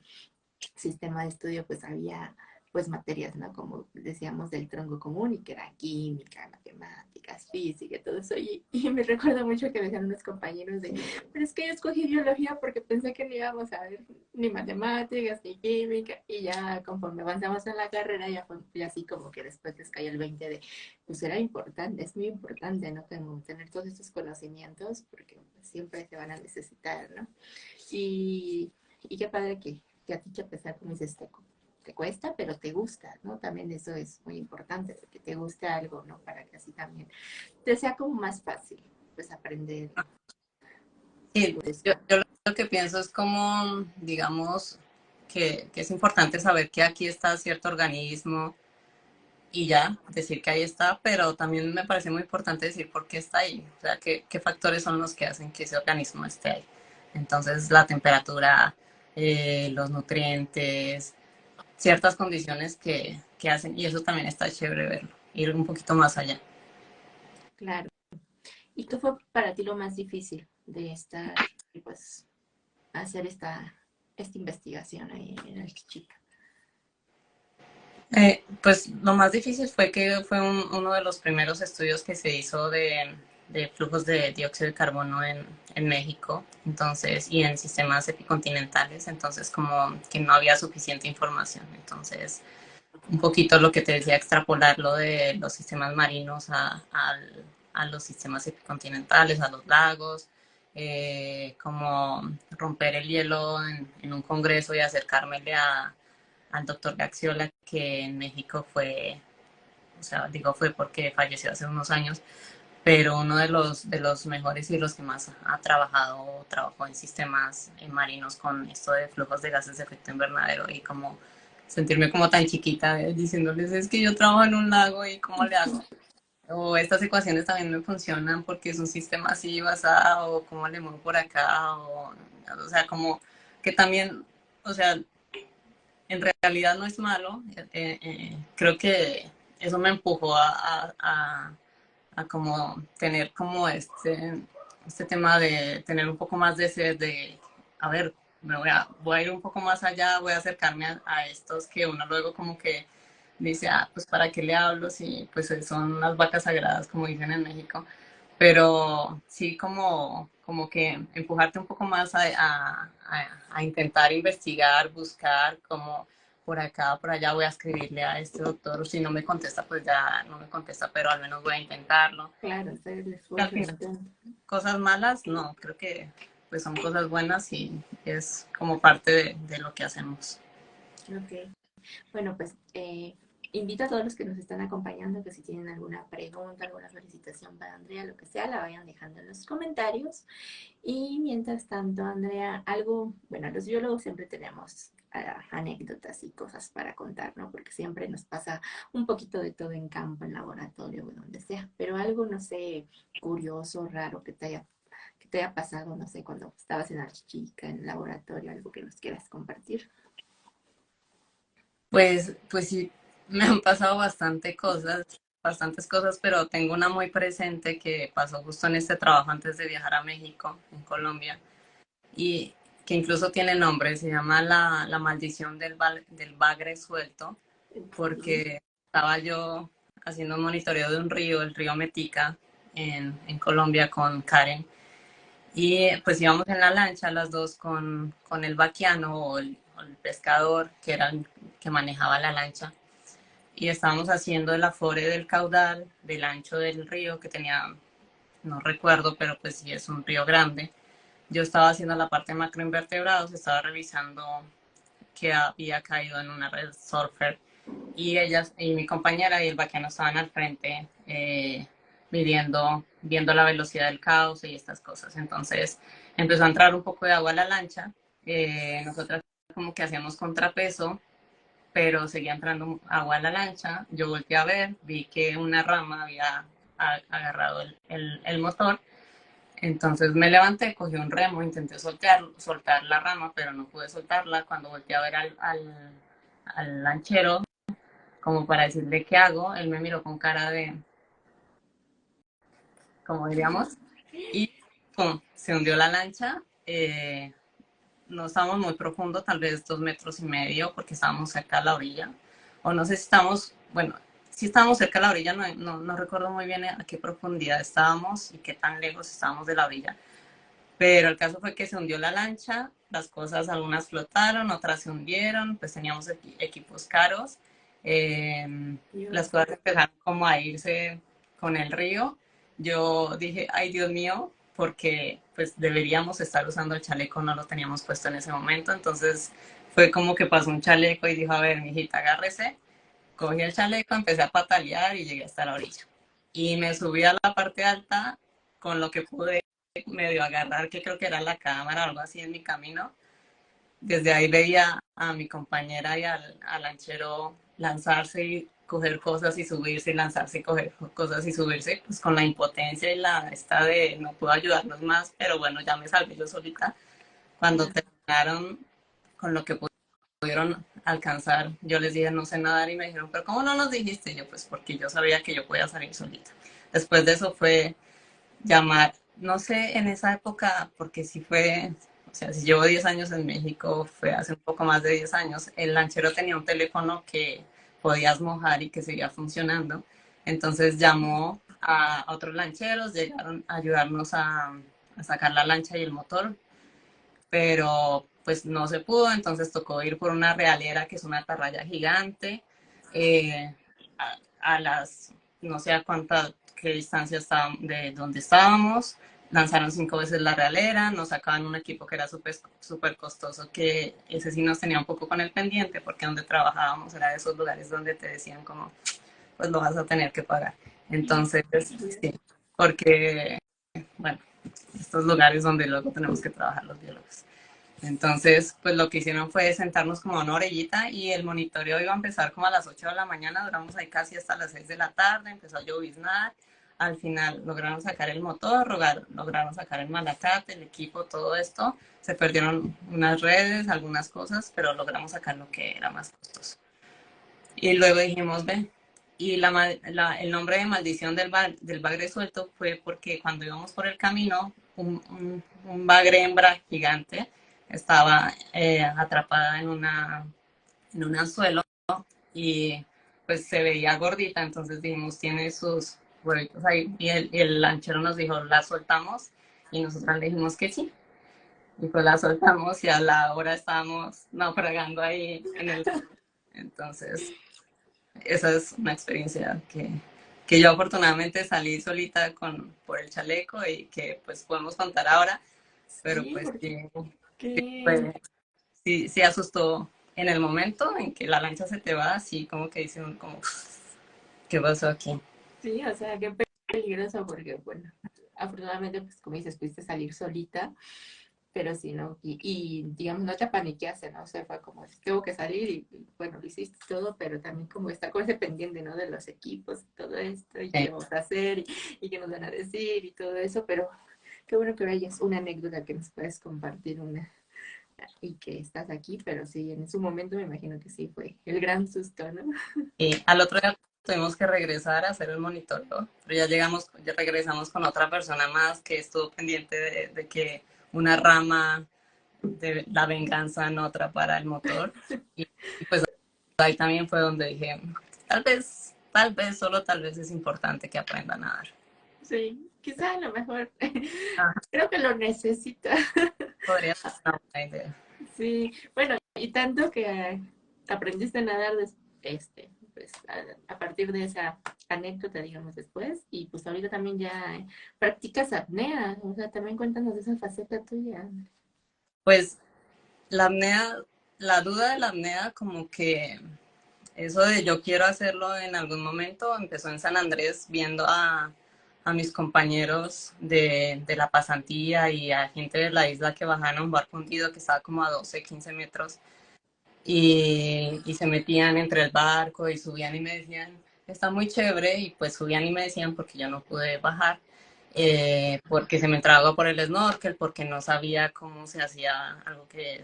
[SPEAKER 1] sistema de estudio pues había pues materias, ¿no? Como decíamos del tronco común y que era química, matemáticas, física, todo eso. Y me recuerdo mucho que me decían unos compañeros de, pero es que yo escogí biología porque pensé que no íbamos a ver ni matemáticas ni química y ya conforme avanzamos en la carrera ya fue ya así como que después les cayó el 20 de, pues era importante, es muy importante, ¿no? Como tener todos estos conocimientos porque pues, siempre se van a necesitar, ¿no? Y, y qué padre que a ti, a pesar, como dices, te cuesta, pero te gusta, ¿no? También eso es muy importante, porque te gusta algo, ¿no? Para que así también te sea como más fácil, pues, aprender
[SPEAKER 2] Sí,
[SPEAKER 1] y
[SPEAKER 2] yo,
[SPEAKER 1] buscar.
[SPEAKER 2] yo lo que pienso es como, digamos, que es importante saber que aquí está cierto organismo y ya, decir que ahí está, pero también me parece muy importante decir por qué está ahí, o sea, qué factores son los que hacen que ese organismo esté ahí. Entonces, la temperatura, los nutrientes, ciertas condiciones que hacen, y eso también está chévere verlo, ir un poquito más allá.
[SPEAKER 1] Claro. ¿Y qué fue para ti lo más difícil de estar, pues, hacer esta investigación ahí en el Chica?
[SPEAKER 2] Pues lo más difícil fue que fue uno de los primeros estudios que se hizo de flujos de dióxido de carbono en México, entonces, y en sistemas epicontinentales, entonces como que no había suficiente información. Entonces, un poquito lo que te decía, extrapolarlo de los sistemas marinos a los sistemas epicontinentales, a los lagos, como romper el hielo en un congreso y acercármele al doctor Gaxiola, que en México fue, o sea, digo fue porque falleció hace unos años, pero uno de los mejores y los que más ha trabajado, trabajó en sistemas marinos con esto de flujos de gases de efecto invernadero y como sentirme como tan chiquita diciéndoles es que yo trabajo en un lago y cómo le hago. O estas ecuaciones también me funcionan porque es un sistema así basado, o cómo le muevo por acá, o sea, como que también, o sea, en realidad no es malo. Creo que eso me empujó a como tener como este tema de tener un poco más de sed de, a ver, voy a ir un poco más allá, voy a acercarme a estos que uno luego como que dice, pues para qué le hablo si pues son las vacas sagradas como dicen en México, pero sí como que empujarte un poco más a intentar investigar, buscar como por acá, por allá voy a escribirle a este doctor, si no me contesta, pues ya no me contesta, pero al menos voy a intentarlo.
[SPEAKER 1] Claro, hacer el
[SPEAKER 2] Al
[SPEAKER 1] esfuerzo, el
[SPEAKER 2] final,
[SPEAKER 1] intento.
[SPEAKER 2] cosas malas, no, creo que pues son cosas buenas y es como parte de lo que hacemos.
[SPEAKER 1] Ok. Bueno, pues invito a todos los que nos están acompañando que si tienen alguna pregunta, alguna felicitación para Andrea, lo que sea, la vayan dejando en los comentarios. Y mientras tanto, Andrea, algo, bueno, los biólogos siempre tenemos anécdotas y cosas para contar, ¿no? Porque siempre nos pasa un poquito de todo en campo, en laboratorio o donde sea, pero algo, no sé, curioso, raro que te haya pasado, no sé, cuando estabas en Archichica, en el laboratorio, algo que nos quieras compartir.
[SPEAKER 2] Pues sí, me han pasado bastantes cosas, pero tengo una muy presente que pasó justo en este trabajo antes de viajar a México, en Colombia, y que incluso tiene nombre, se llama la maldición del bagre suelto,
[SPEAKER 1] Ok.
[SPEAKER 2] porque estaba yo haciendo un monitoreo de un río, el río Metica, en Colombia con Karen, y pues íbamos en la lancha las dos con el vaquiano o el pescador, que era el que manejaba la lancha, y estábamos haciendo el afore del caudal, del ancho del río, que tenía, no recuerdo, pero pues sí es un río grande. Yo estaba haciendo la parte de macroinvertebrados, estaba revisando que había caído en una red surfer y ellas y mi compañera y el vaquiano estaban al frente viendo la velocidad del cauce y estas cosas. Entonces empezó a entrar un poco de agua a la lancha. Nosotras como que hacíamos contrapeso, pero seguía entrando agua a la lancha. Yo volteé a ver, vi que una rama había agarrado el motor. Entonces me levanté, cogí un remo, intenté soltar la rama, pero no pude soltarla. Cuando volteé a ver al lanchero, como para decirle qué hago, él me miró con cara de, como diríamos, y pum, se hundió la lancha. No estábamos muy profundo, tal vez 2,5 metros, porque estábamos cerca de la orilla. O no sé si estamos, bueno, si estábamos cerca de la orilla, no recuerdo muy bien a qué profundidad estábamos y qué tan lejos estábamos de la orilla. Pero el caso fue que se hundió la lancha, las cosas algunas flotaron, otras se hundieron, pues teníamos equipos caros, las
[SPEAKER 1] Dios.
[SPEAKER 2] cosas empezaron como a irse con el río. Yo dije, ay Dios mío, porque pues deberíamos estar usando el chaleco, no lo teníamos puesto en ese momento, entonces fue como que pasó un chaleco y dijo, a ver, mijita, agárrese, cogí el chaleco, empecé a patalear y llegué hasta la orilla. Y me subí a la parte alta con lo que pude medio agarrar, que creo que era la cámara o algo así en mi camino. Desde ahí veía a mi compañera y al lanchero lanzarse y coger cosas y subirse y lanzarse y coger cosas y subirse, pues con la impotencia y la esta de no puedo ayudarnos más, pero bueno, ya me salvé yo solita. Cuando
[SPEAKER 1] Claro.
[SPEAKER 2] terminaron con lo que pudieron alcanzar, yo les dije no sé nadar y me dijeron, pero ¿cómo no nos dijiste? Y yo pues porque yo sabía que yo podía salir solita. Después de eso fue llamar, no sé en esa época, porque si fue, o sea, si llevo 10 años en México, fue hace un poco más de 10 años, el lanchero tenía un teléfono que podías mojar y que seguía funcionando. Entonces llamó a otros lancheros, llegaron a ayudarnos a sacar la lancha y el motor, pero pues no se pudo, entonces tocó ir por una realera que es una atarraya gigante, eh, a las, no sé a cuánta, qué distancia estábamos de donde estábamos, lanzaron 5 veces la realera, nos sacaban un equipo que era súper costoso, que ese sí nos tenía un poco con el pendiente, porque donde trabajábamos era de esos lugares donde te decían como, pues lo vas a tener que pagar. Entonces,
[SPEAKER 1] Dios.
[SPEAKER 2] sí, porque, bueno, estos lugares donde luego tenemos que trabajar los biólogos. Entonces, pues lo que hicieron fue sentarnos como a una orillita y el monitoreo iba a empezar como a las 8 de la mañana, duramos ahí casi hasta las 6 de la tarde, empezó a lloviznar, al final lograron sacar el motor, lograron sacar el malacate, el equipo, todo esto, se perdieron unas redes, algunas cosas, pero logramos sacar lo que era más costoso. Y luego dijimos, ve, y el nombre de maldición del bagre suelto fue porque cuando íbamos por el camino, un bagre hembra gigante estaba atrapada en un anzuelo y pues se veía gordita, entonces dijimos, tiene huevitos ahí. Y el lanchero nos dijo, ¿la soltamos? Y nosotros le dijimos que sí. Y pues la soltamos y a la hora estábamos naufragando ahí en el... Entonces, esa es una experiencia que yo afortunadamente salí solita por el chaleco y que pues podemos contar ahora, pero
[SPEAKER 1] Sí,
[SPEAKER 2] pues
[SPEAKER 1] porque
[SPEAKER 2] sí, sí,
[SPEAKER 1] qué,
[SPEAKER 2] pues, sí, sí asustó en el momento en que la lancha se te va, así como que dicen como, ¿qué pasó aquí?
[SPEAKER 1] sí, o sea, qué peligroso porque, bueno, afortunadamente, pues como dices, pudiste salir solita, pero sí, ¿no? Y digamos, no te paniqueaste, ¿no? O sea, fue como, tengo que salir y, bueno, lo hiciste todo, pero también como estar con ese pendiente, ¿no? De los equipos y todo esto, y qué vamos a hacer, y qué nos van a decir, y todo eso, pero qué bueno que ahora es una anécdota que nos puedes compartir una y que estás aquí, pero sí, en su momento me imagino que sí fue el gran susto, ¿no?
[SPEAKER 2] Y al otro día tuvimos que regresar a hacer el monitoreo, pero ya llegamos, ya regresamos con otra persona más que estuvo pendiente de que una rama de la venganza no atrapara el motor. Y pues ahí también fue donde dije, tal vez, solo tal vez es importante que aprenda a nadar.
[SPEAKER 1] Sí, quizá a lo mejor
[SPEAKER 2] Ah,
[SPEAKER 1] creo que lo necesita.
[SPEAKER 2] podría ser una buena idea.
[SPEAKER 1] Sí, bueno, y tanto que aprendiste a nadar pues, a partir de esa anécdota, digamos, después, y pues ahorita también ya practicas apnea, o sea, también cuéntanos de esa faceta tuya.
[SPEAKER 2] Pues la apnea, la duda de la apnea, como que eso de yo quiero hacerlo en algún momento, empezó en San Andrés viendo a mis compañeros de la pasantía y a gente de la isla que bajaban a un barco hundido que estaba como a 12 15 metros y se metían entre el barco y subían y me decían, está muy chévere, y pues subían y me decían porque yo no pude bajar, porque se me entraba agua por el snorkel, porque no sabía cómo se hacía algo que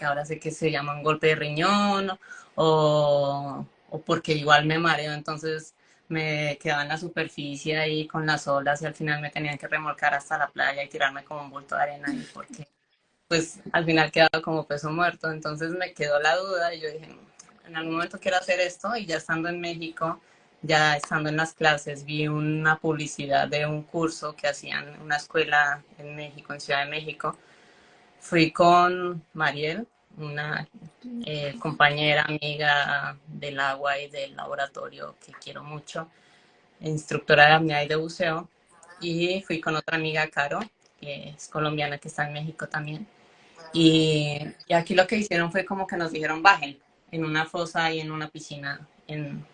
[SPEAKER 2] ahora sé que se llama un golpe de riñón, o porque igual me mareo, entonces me quedaba en la superficie ahí con las olas y al final me tenían que remolcar hasta la playa y tirarme como un bulto de arena ahí porque pues al final quedaba como peso muerto. Entonces me quedó la duda y yo dije, en algún momento quiero hacer esto, y ya estando en México, ya estando en las clases, vi una publicidad de un curso que hacían en una escuela en México, en Ciudad de México. Fui con Mariel, una compañera, amiga del agua y del laboratorio que quiero mucho, instructora de apnea y de buceo, y fui con otra amiga, Caro, que es colombiana, que está en México también. Y aquí lo que hicieron fue como que nos dijeron bajen en una fosa y en una piscina en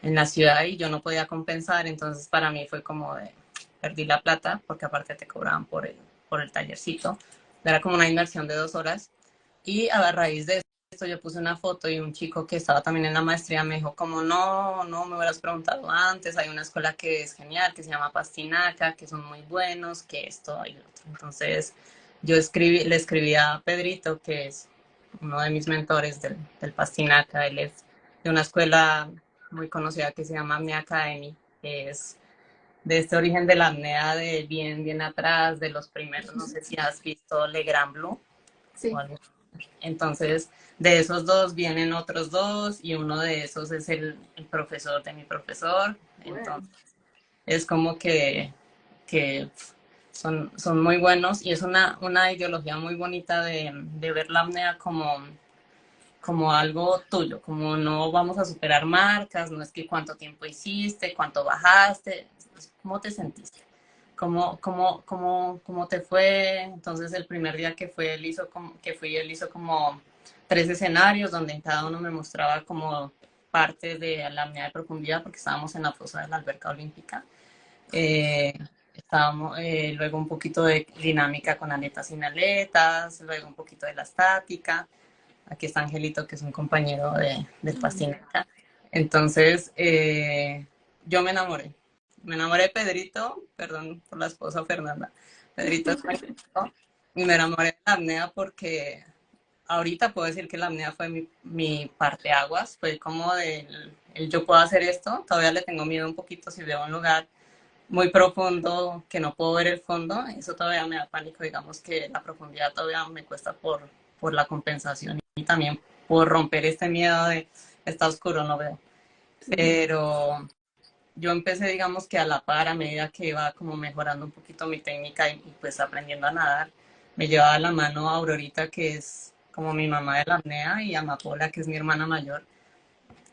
[SPEAKER 2] la ciudad, y yo no podía compensar, entonces para mí fue como de perdí la plata porque aparte te cobraban por el tallercito, era como una inversión de 2 horas. Y a raíz de esto yo puse una foto y un chico que estaba también en la maestría me dijo como no me hubieras preguntado antes, hay una escuela que es genial, que se llama Pastinaca, que son muy buenos, que esto y lo otro. Entonces le escribí a Pedrito, que es uno de mis mentores del Pastinaca, él es de una escuela muy conocida que se llama Mi Academy, que es de este origen de la apnea de bien, bien atrás, de los primeros, no sé si has visto Le Grand Blue o
[SPEAKER 1] Sí,
[SPEAKER 2] algo. Entonces, de esos dos vienen otros dos y uno de esos es el profesor de mi profesor.
[SPEAKER 1] bueno,
[SPEAKER 2] Entonces, es como que son muy buenos, y es una ideología muy bonita de ver la apnea como algo tuyo, como no vamos a superar marcas, no es que cuánto tiempo hiciste, cuánto bajaste, cómo te sentiste, cómo te fue. Entonces el primer día él hizo como 3 escenarios donde en cada uno me mostraba como parte de la apnea de profundidad porque estábamos en la fosa de la alberca olímpica. Eh, luego un poquito de dinámica con aletas sin aletas, luego un poquito de la estática. Aquí está Angelito, que es un compañero del Pastineta. Entonces, yo me enamoré de Pedrito, perdón por la esposa Fernanda, Pedrito es Angelito, y me enamoré de la apnea porque ahorita puedo decir que la apnea fue mi parteaguas, fue como yo puedo hacer esto, todavía le tengo miedo un poquito si veo un lugar muy profundo que no puedo ver el fondo, eso todavía me da pánico, digamos que la profundidad todavía me cuesta por la compensación y también por romper este miedo de está oscuro, no veo.
[SPEAKER 1] sí.
[SPEAKER 2] Pero, yo empecé, digamos que a la par, a medida que iba como mejorando un poquito mi técnica y pues aprendiendo a nadar, me llevaba a la mano a Aurorita, que es como mi mamá de la apnea, y a Amapola, que es mi hermana mayor.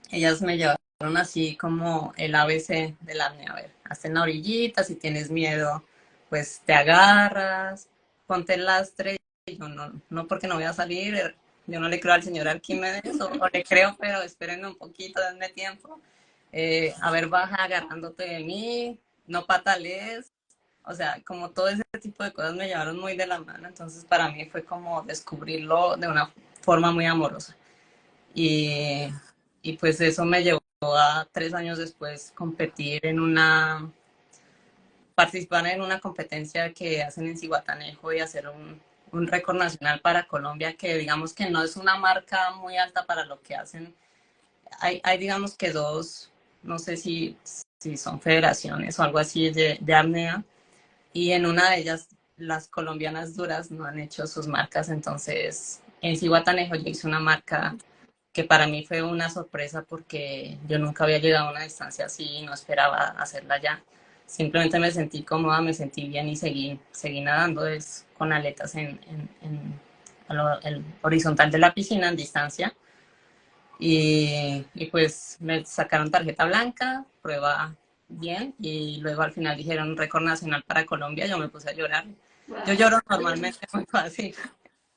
[SPEAKER 2] Ellas me llevaron así como el ABC del apnea. A ver, haz en la orillita, si tienes miedo, pues te agarras, ponte el lastre. Y yo no porque no voy a salir, yo no le creo al señor Arquímedes, o le creo, pero espérenme un poquito, denme tiempo. A ver, baja agarrándote de mí, no patales. O sea, como todo ese tipo de cosas me llevaron muy de la mano, entonces para mí fue como descubrirlo de una forma muy amorosa. Y, y pues eso me llevó a 3 años después competir participar en una competencia que hacen en Zihuatanejo y hacer un récord nacional para Colombia, que digamos que no es una marca muy alta para lo que hacen. Hay digamos que dos, no sé si son federaciones o algo así de apnea, y en una de ellas las colombianas duras no han hecho sus marcas, entonces en Zihuatanejo yo hice una marca que para mí fue una sorpresa porque yo nunca había llegado a una distancia así y no esperaba hacerla ya. Simplemente me sentí cómoda, me sentí bien y seguí nadando con aletas el horizontal de la piscina en distancia. Y pues me sacaron tarjeta blanca, prueba bien, y luego al final dijeron récord nacional para Colombia. Yo me puse a llorar. Yo
[SPEAKER 1] Wow.
[SPEAKER 2] lloro normalmente muy fácil,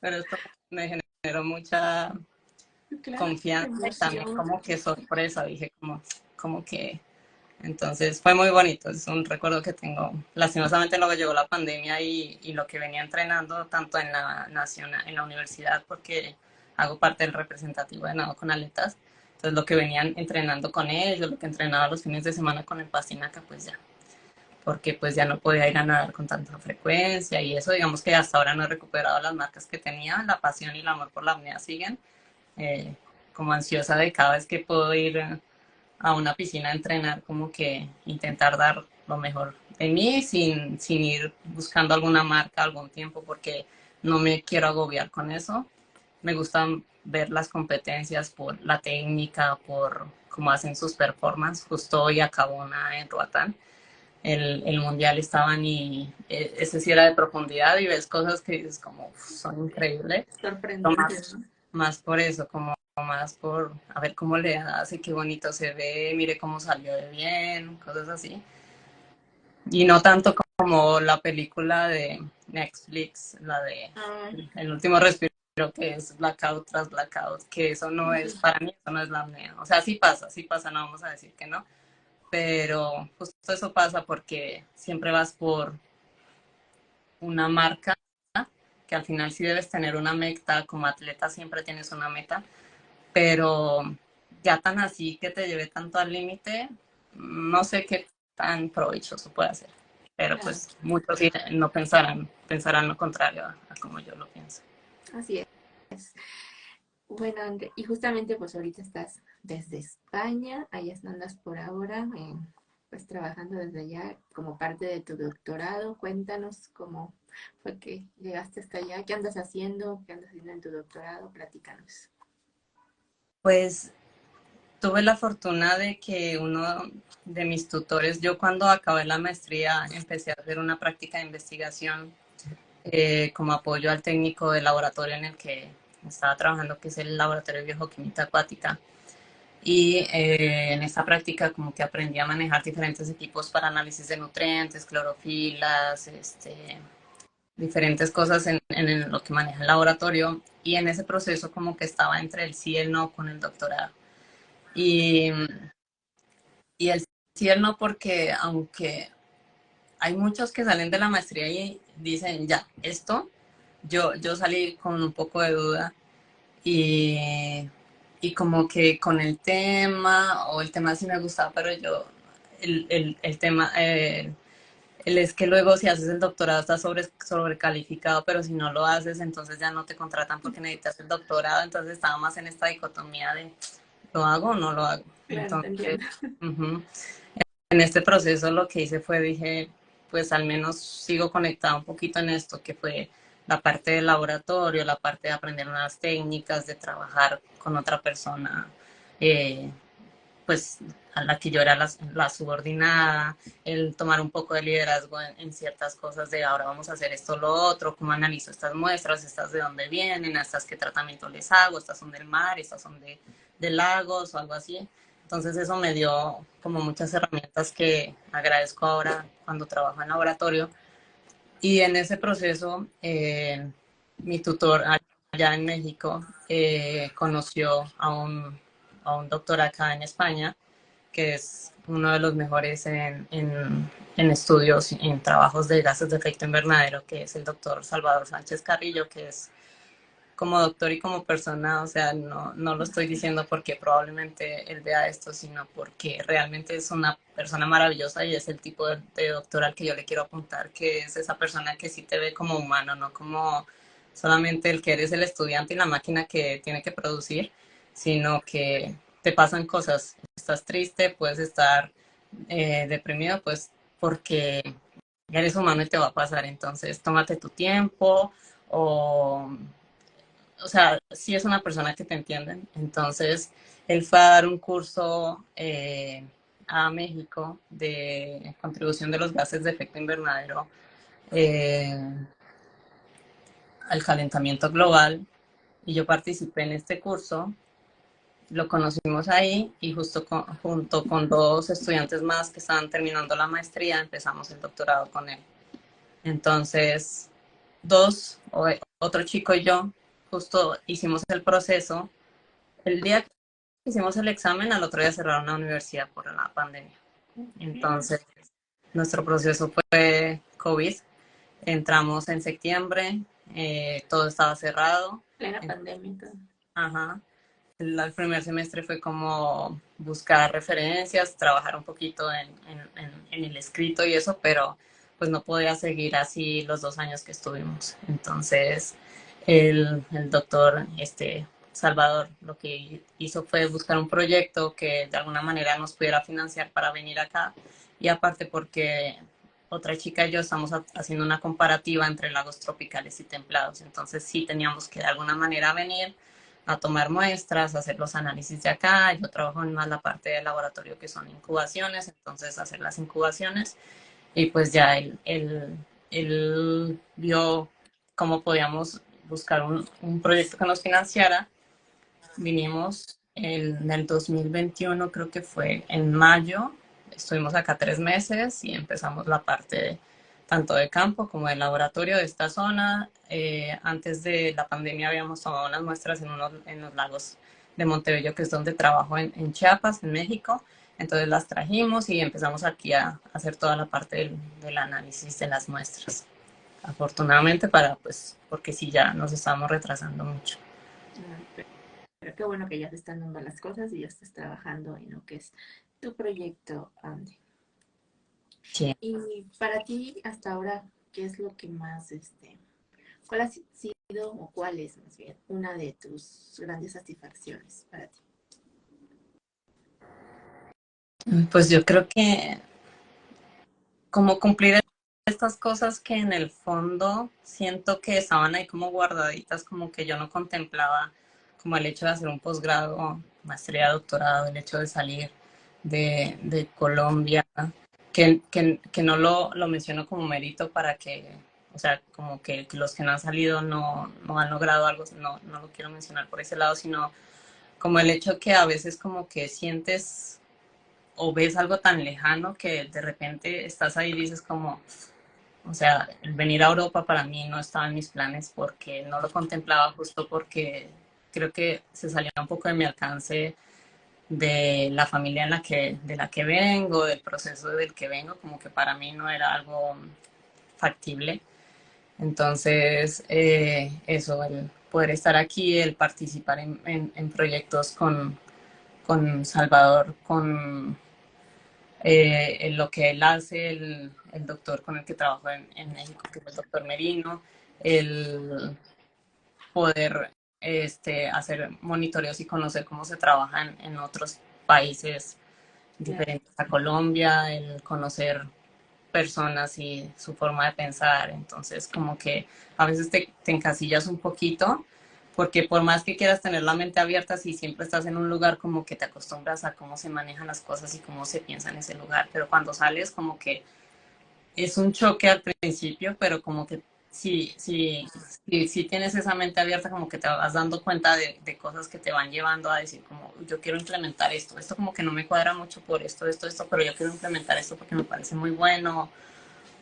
[SPEAKER 2] pero esto me generó mucha
[SPEAKER 1] Claro,
[SPEAKER 2] confianza y también
[SPEAKER 1] emoción.
[SPEAKER 2] como que sorpresa, dije como que, entonces fue muy bonito, es un recuerdo que tengo. Lastimosamente luego llegó la pandemia y lo que venía entrenando tanto en la nacional, en la universidad, porque hago parte del representativo de nado con aletas, entonces lo que venían entrenando con ellos, lo que entrenaba los fines de semana con el Pastinaca, pues ya, porque pues ya no podía ir a nadar con tanta frecuencia y eso, digamos que hasta ahora no he recuperado las marcas que tenía, la pasión y el amor por la apnea siguen, eh, como ansiosa de cada vez que puedo ir a una piscina a entrenar, como que intentar dar lo mejor de mí sin ir buscando alguna marca algún tiempo, porque no me quiero agobiar con eso. Me gusta ver las competencias por la técnica, por cómo hacen sus performances. Justo hoy acabó una en Roatán. El mundial estaban y ese sí era de profundidad y ves cosas que dices como son increíbles.
[SPEAKER 1] Sorprendente,
[SPEAKER 2] Más,
[SPEAKER 1] ¿no?
[SPEAKER 2] más por eso, como más por a ver cómo le hace, qué bonito se ve, mire cómo salió de bien, cosas así. Y no tanto como la película de Netflix, la de
[SPEAKER 1] Ay,
[SPEAKER 2] El último respiro, que es blackout tras blackout, que eso no es,
[SPEAKER 1] sí.
[SPEAKER 2] para mí eso no es la apnea. O sea, sí pasa, no vamos a decir que no, pero justo eso pasa porque siempre vas por una marca, que al final sí debes tener una meta, como atleta siempre tienes una meta, pero ya tan así que te lleve tanto al límite, no sé qué tan provechoso puede ser. Pero
[SPEAKER 1] Claro,
[SPEAKER 2] pues muchos sí no pensarán lo contrario a como yo lo pienso.
[SPEAKER 1] así es. Bueno, André, y justamente pues ahorita estás desde España, allá andas por ahora, pues trabajando desde allá como parte de tu doctorado. Cuéntanos cómo fue que llegaste hasta allá, qué andas haciendo en tu doctorado, platícanos.
[SPEAKER 2] Pues tuve la fortuna de que uno de mis tutores, yo cuando acabé la maestría empecé a hacer una práctica de investigación como apoyo al técnico del laboratorio en el que estaba trabajando, que es el Laboratorio de Bioquímica Acuática. Y en esta práctica como que aprendí a manejar diferentes equipos para análisis de nutrientes, clorofilas, diferentes cosas en lo que maneja el laboratorio. Y en ese proceso como que estaba entre el sí y el no con el doctorado. Y, y el sí y el no porque aunque hay muchos que salen de la maestría y dicen, ya, esto, yo salí con un poco de duda y, y como que con el tema, o el tema sí me gustaba, pero yo, el tema, el es que luego si haces el doctorado estás sobrecalificado, pero si no lo haces, entonces ya no te contratan porque necesitas el doctorado, entonces estaba más en esta dicotomía de, ¿lo hago o no lo hago?
[SPEAKER 1] Claro, te
[SPEAKER 2] Entonces,
[SPEAKER 1] entiendo.
[SPEAKER 2] uh-huh. En este proceso lo que hice fue, dije, pues al menos sigo conectada un poquito en esto, que fue la parte del laboratorio, la parte de aprender nuevas técnicas, de trabajar con otra persona, eh, pues a la que yo era la subordinada, el tomar un poco de liderazgo en ciertas cosas de ahora vamos a hacer esto, lo otro, cómo analizo estas muestras, estas de dónde vienen, estas qué tratamiento les hago, estas son del mar, estas son de lagos o algo así. Entonces eso me dio como muchas herramientas que agradezco ahora cuando trabajo en laboratorio. Y en ese proceso, mi tutor allá en México conoció a un doctor acá en España, que es uno de los mejores en estudios, en trabajos de gases de efecto invernadero, que es el doctor Salvador Sánchez Carrillo, que es como doctor y como persona, o sea, no lo estoy diciendo porque probablemente él vea esto, sino porque realmente es una persona maravillosa y es el tipo de doctor al que yo le quiero apuntar, que es esa persona que sí te ve como humano, no como solamente el que eres el estudiante y la máquina que tiene que producir, sino que te pasan cosas. Estás triste, puedes estar deprimido, pues porque eres humano y te va a pasar. Entonces, tómate tu tiempo o sea, sí es una persona que te entiende. Entonces, él fue a dar un curso a México de contribución de los gases de efecto invernadero eh, al calentamiento global y yo participé en este curso. Lo conocimos ahí y junto con dos estudiantes más que estaban terminando la maestría empezamos el doctorado con él. Entonces, otro chico y yo, justo hicimos el proceso. El día que hicimos el examen, al otro día cerraron la universidad por la pandemia. Entonces, nuestro proceso fue COVID. Entramos en septiembre, todo estaba cerrado.
[SPEAKER 1] Plena pandemia. Entonces.
[SPEAKER 2] Ajá. El primer semestre fue como buscar referencias, trabajar un poquito en el escrito y eso, pero pues no podía seguir así los 2 años que estuvimos. Entonces, el doctor Salvador lo que hizo fue buscar un proyecto que de alguna manera nos pudiera financiar para venir acá. Y aparte porque otra chica y yo estamos haciendo una comparativa entre lagos tropicales y templados. Entonces sí teníamos que de alguna manera venir a tomar muestras, a hacer los análisis de acá. Yo trabajo en más la parte del laboratorio que son incubaciones, entonces hacer las incubaciones. Y pues ya él vio cómo podíamos buscar un proyecto que nos financiara. Vinimos en el 2021, creo que fue en mayo. Estuvimos acá 3 meses y empezamos la parte tanto de campo como de laboratorio de esta zona. Antes de la pandemia habíamos tomado unas muestras en los lagos de Montebello, que es donde trabajo en Chiapas, en México. Entonces las trajimos y empezamos aquí a hacer toda la parte del análisis de las muestras. Afortunadamente pues, porque sí ya nos estamos retrasando mucho.
[SPEAKER 1] Pero qué bueno que ya se están dando las cosas y ya estás trabajando en lo que es tu proyecto, Andy.
[SPEAKER 2] Sí.
[SPEAKER 1] Y para ti, hasta ahora, ¿qué es lo que más, cuál ha sido o cuál es más bien una de tus grandes satisfacciones para ti?
[SPEAKER 2] Pues yo creo que como cumplir estas cosas que en el fondo siento que estaban ahí como guardaditas, como que yo no contemplaba, como el hecho de hacer un posgrado, maestría, doctorado, el hecho de salir de Colombia, que no lo menciono como mérito para que, o sea, como que los que no han salido no han logrado algo, no lo quiero mencionar por ese lado, sino como el hecho que a veces como que sientes o ves algo tan lejano que de repente estás ahí y dices como, o sea, el venir a Europa para mí no estaba en mis planes porque no lo contemplaba justo porque creo que se salía un poco de mi alcance de la familia de la que vengo, del proceso del que vengo, como que para mí no era algo factible. Entonces, eso, el poder estar aquí, el participar en proyectos con Salvador, con en lo que él hace, el doctor con el que trabajo en México, que es el doctor Merino, el poder hacer monitoreos y conocer cómo se trabaja en otros países diferentes a Colombia, el conocer personas y su forma de pensar. Entonces, como que a veces te encasillas un poquito porque por más que quieras tener la mente abierta, si siempre estás en un lugar como que te acostumbras a cómo se manejan las cosas y cómo se piensa en ese lugar, pero cuando sales como que es un choque al principio, pero como que si tienes esa mente abierta, como que te vas dando cuenta de cosas que te van llevando a decir como, yo quiero implementar esto como que no me cuadra mucho por esto, pero yo quiero implementar esto porque me parece muy bueno,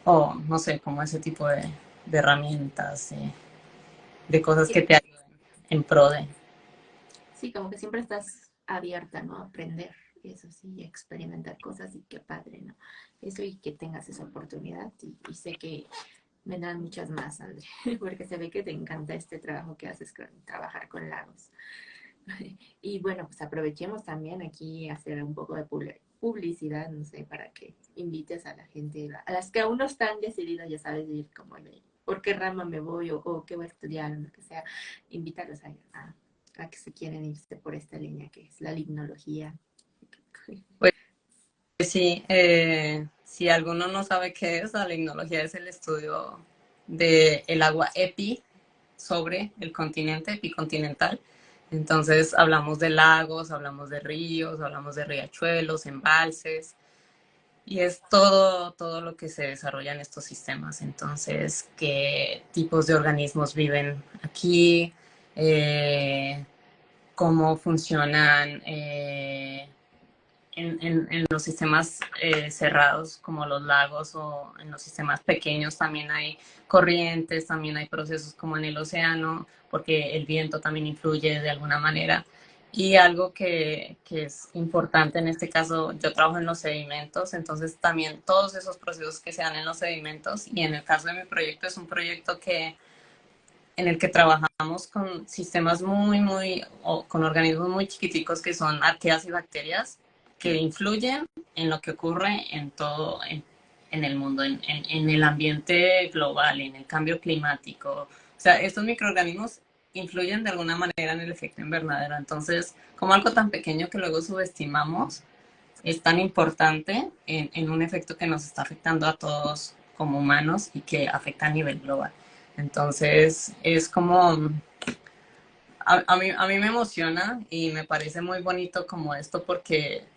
[SPEAKER 2] o no sé, como ese tipo de herramientas, de cosas que
[SPEAKER 1] Sí,
[SPEAKER 2] te ayuden en pro de.
[SPEAKER 1] sí, como que siempre estás abierta, ¿no? A aprender, eso sí, experimentar cosas y qué padre, ¿no? Eso y que tengas esa oportunidad y sé que vendrán muchas más, André, porque se ve que te encanta este trabajo que haces con trabajar con lagos. Y bueno, pues aprovechemos también aquí a hacer un poco de publicidad, no sé, para que invites a la gente, a las que aún no están decididas, ya sabes, de ir como de por qué rama me voy o qué voy a estudiar o lo que sea, invítalos a que se quieren irse por esta línea que es la limnología.
[SPEAKER 2] Pues sí, si alguno no sabe qué es, la limnología es el estudio del agua sobre el continente epicontinental. Entonces hablamos de lagos, hablamos de ríos, hablamos de riachuelos, embalses, y es todo lo que se desarrolla en estos sistemas. Entonces, qué tipos de organismos viven aquí, eh, cómo funcionan en los sistemas cerrados como los lagos, o en los sistemas pequeños también hay corrientes, también hay procesos como en el océano, porque el viento también influye de alguna manera. Y algo que es importante en este caso, yo trabajo en los sedimentos, entonces también todos esos procesos que se dan en los sedimentos, y en el caso de mi proyecto es un proyecto en el que trabajamos con sistemas o con organismos muy chiquiticos que son arqueas y bacterias que influyen en lo que ocurre en todo, en el mundo, en el ambiente global, en el cambio climático. O sea, estos microorganismos influyen de alguna manera en el efecto invernadero. Entonces, como algo tan pequeño que luego subestimamos, es tan importante en un efecto que nos está afectando a todos como humanos y que afecta a nivel global. Entonces, es como, a mí me emociona y me parece muy bonito como esto porque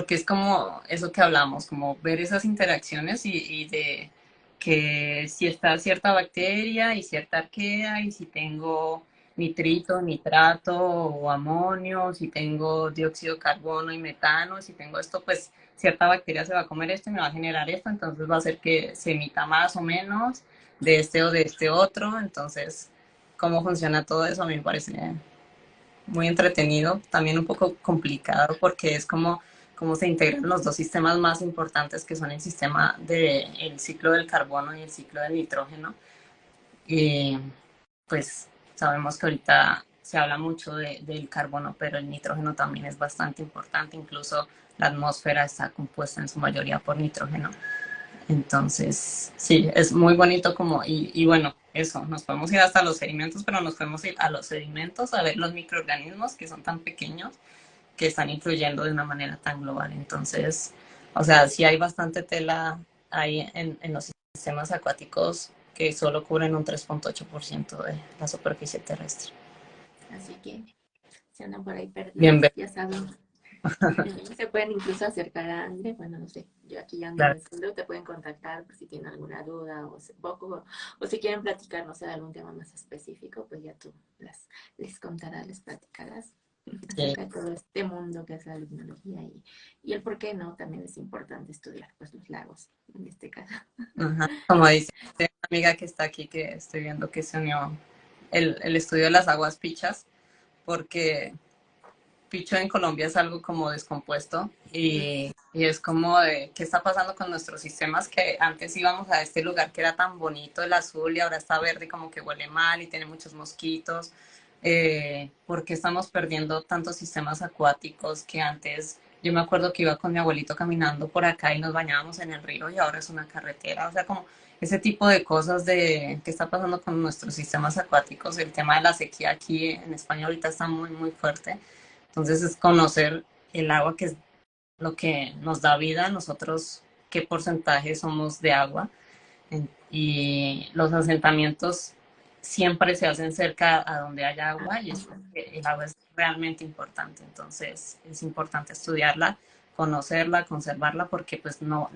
[SPEAKER 2] es como eso que hablamos, como ver esas interacciones y de que si está cierta bacteria y cierta arquea, y si tengo nitrito, nitrato o amonio, si tengo dióxido de carbono y metano, si tengo esto, pues cierta bacteria se va a comer esto y me va a generar esto, entonces va a hacer que se emita más o menos de este o de este otro. Entonces, cómo funciona todo eso a mí me parece muy entretenido, también un poco complicado porque es como cómo se integran los dos sistemas más importantes, que son el sistema del ciclo del carbono y el ciclo del nitrógeno. Y pues sabemos que ahorita se habla mucho del carbono, pero el nitrógeno también es bastante importante, incluso la atmósfera está compuesta en su mayoría por nitrógeno. Entonces, sí, es muy bonito como, y bueno, eso, nos podemos ir hasta los sedimentos, pero nos podemos ir a los sedimentos a ver los microorganismos que son tan pequeños que están influyendo de una manera tan global. Entonces, o sea, sí hay bastante tela ahí en los sistemas acuáticos que solo cubren un 3,8% de la superficie terrestre.
[SPEAKER 1] Así que si andan por ahí
[SPEAKER 2] Bien,
[SPEAKER 1] perdidos, ya saben. Se pueden incluso acercar a André, bueno, no sé, yo aquí ya ando en
[SPEAKER 2] claro.
[SPEAKER 1] el centro, te pueden contactar por si tienen alguna duda o si quieren platicar, no sé, de algún tema más específico, pues ya tú les contarás, les platicarás
[SPEAKER 2] Sí.
[SPEAKER 1] acerca de todo este mundo que es la limnología y el por qué no, también es importante estudiar pues los lagos, en este caso.
[SPEAKER 2] Ajá. Como dice una amiga que está aquí, que estoy viendo que se unió el estudio de las aguas pichas, porque picho en Colombia es algo como descompuesto y es como de qué está pasando con nuestros sistemas, que antes íbamos a este lugar que era tan bonito, el azul, y ahora está verde y como que huele mal y tiene muchos mosquitos. ¿Por qué estamos perdiendo tantos sistemas acuáticos que antes? Yo me acuerdo que iba con mi abuelito caminando por acá y nos bañábamos en el río y ahora es una carretera. O sea, como ese tipo de cosas de qué está pasando con nuestros sistemas acuáticos. El tema de la sequía aquí en España ahorita está muy fuerte. Entonces es conocer el agua, que es lo que nos da vida, nosotros qué porcentaje somos de agua, y los asentamientos siempre se hacen cerca a donde haya agua y es porque el agua es realmente importante. Entonces es importante estudiarla, conocerla, conservarla, porque pues no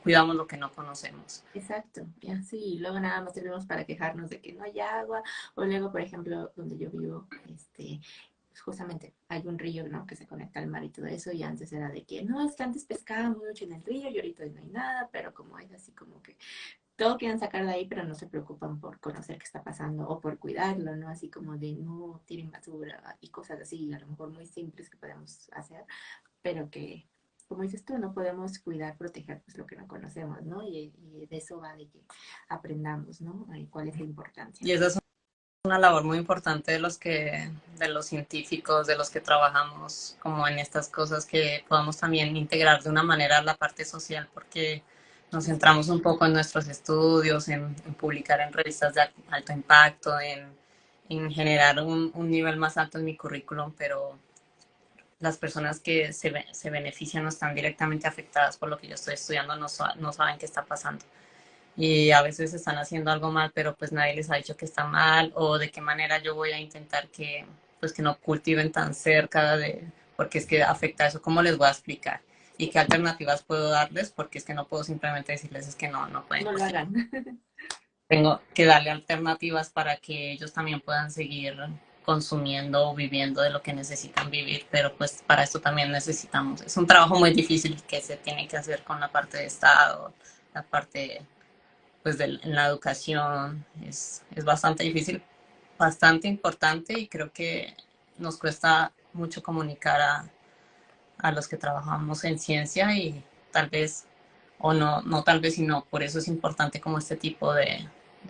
[SPEAKER 2] cuidamos lo que no conocemos.
[SPEAKER 1] Exacto, y así, y luego nada más tenemos para quejarnos de que no hay agua, o luego, por ejemplo, donde yo vivo, pues justamente hay un río, ¿no? Que se conecta al mar y todo eso, y antes era de que, no, es que antes pescábamos mucho en el río y ahorita no hay nada, pero como es así como que todo quieren sacar de ahí, pero no se preocupan por conocer qué está pasando o por cuidarlo, ¿no? Así como de no tiren basura y cosas así, a lo mejor muy simples que podemos hacer, pero que, como dices tú, no podemos cuidar, proteger pues lo que no conocemos, ¿no? Y de eso va de que aprendamos, ¿no? Cuál es la importancia.
[SPEAKER 2] Y esa es una labor muy importante de los científicos, de los que trabajamos como en estas cosas, que podamos también integrar de una manera la parte social, porque nos
[SPEAKER 1] Así es.
[SPEAKER 2] centramos un poco en nuestros estudios, en publicar en revistas de alto impacto, en generar un nivel más alto en mi currículum, pero las personas que se benefician o están directamente afectadas por lo que yo estoy estudiando no saben qué está pasando. Y a veces están haciendo algo mal, pero pues nadie les ha dicho que está mal o de qué manera yo voy a intentar que, pues que no cultiven tan cerca de, porque es que afecta eso, ¿cómo les voy a explicar? Y qué alternativas puedo darles, porque es que no puedo simplemente decirles es que no pueden
[SPEAKER 1] No lo
[SPEAKER 2] cultivar.
[SPEAKER 1] hagan.
[SPEAKER 2] Tengo que darle alternativas para que ellos también puedan seguir consumiendo o viviendo de lo que necesitan vivir, pero pues para esto también necesitamos, es un trabajo muy difícil que se tiene que hacer con la parte de Estado, la parte pues en la educación, es bastante difícil, bastante importante, y creo que nos cuesta mucho comunicar a los que trabajamos en ciencia, y tal vez, o no tal vez, sino por eso es importante como este tipo de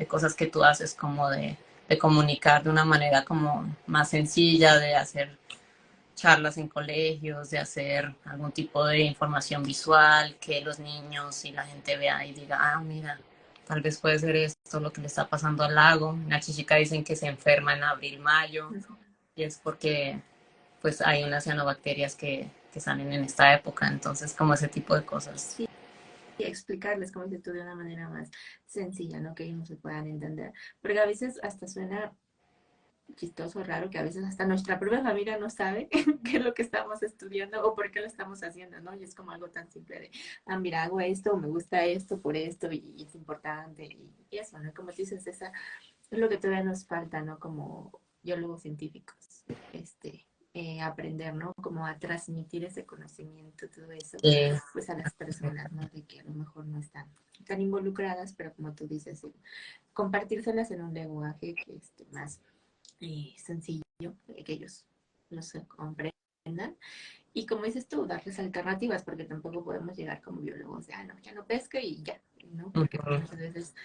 [SPEAKER 2] cosas que tú haces, como de comunicar de una manera como más sencilla, de hacer charlas en colegios, de hacer algún tipo de información visual, que los niños y la gente vea y diga, ah, mira, tal vez puede ser esto lo que le está pasando al lago. En la Chichica dicen que se enferma en abril, mayo, y es porque pues hay unas cianobacterias que salen en esta época, entonces como ese tipo de cosas.
[SPEAKER 1] Sí, y explicarles, como dices tú, de una manera más sencilla, ¿no? Que ellos no se puedan entender. Porque a veces hasta suena chistoso, raro, que a veces hasta nuestra propia familia no sabe qué es lo que estamos estudiando o por qué lo estamos haciendo, ¿no? Y es como algo tan simple de, ah, mira, hago esto, me gusta esto por esto y es importante y eso, ¿no? Como dices, esa es lo que todavía nos falta, ¿no? Como biólogos científicos, aprender, ¿no? Como a transmitir ese conocimiento, todo eso,
[SPEAKER 2] Eh,
[SPEAKER 1] pues a las personas, ¿no? De que a lo mejor no están tan involucradas, pero como tú dices, sí, compartírselas en un lenguaje que esté más sencillo, que ellos nos comprendan. Y como dices tú, darles alternativas, porque tampoco podemos llegar como biólogos de, ah, no, ya no pesca y ya, ¿no? Porque pues, muchas veces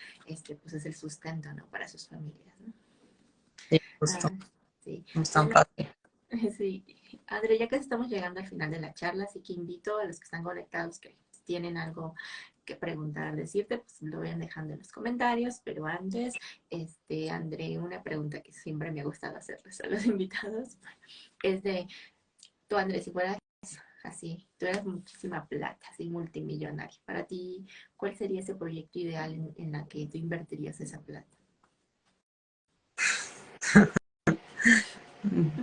[SPEAKER 1] pues es el sustento, ¿no? Para sus familias, ¿no?
[SPEAKER 2] sí, justo,
[SPEAKER 1] Ah, sí.
[SPEAKER 2] no es tan
[SPEAKER 1] Bueno,
[SPEAKER 2] fácil.
[SPEAKER 1] sí. André, ya que estamos llegando al final de la charla, así que invito a los que están conectados que tienen algo que preguntar, decirte, pues lo vayan dejando en los comentarios, pero antes, André, una pregunta que siempre me ha gustado hacerles a los invitados, es de, tú André, si fueras así, tuvieras muchísima plata, así multimillonario, para ti, ¿cuál sería ese proyecto ideal en la que tú invertirías esa plata?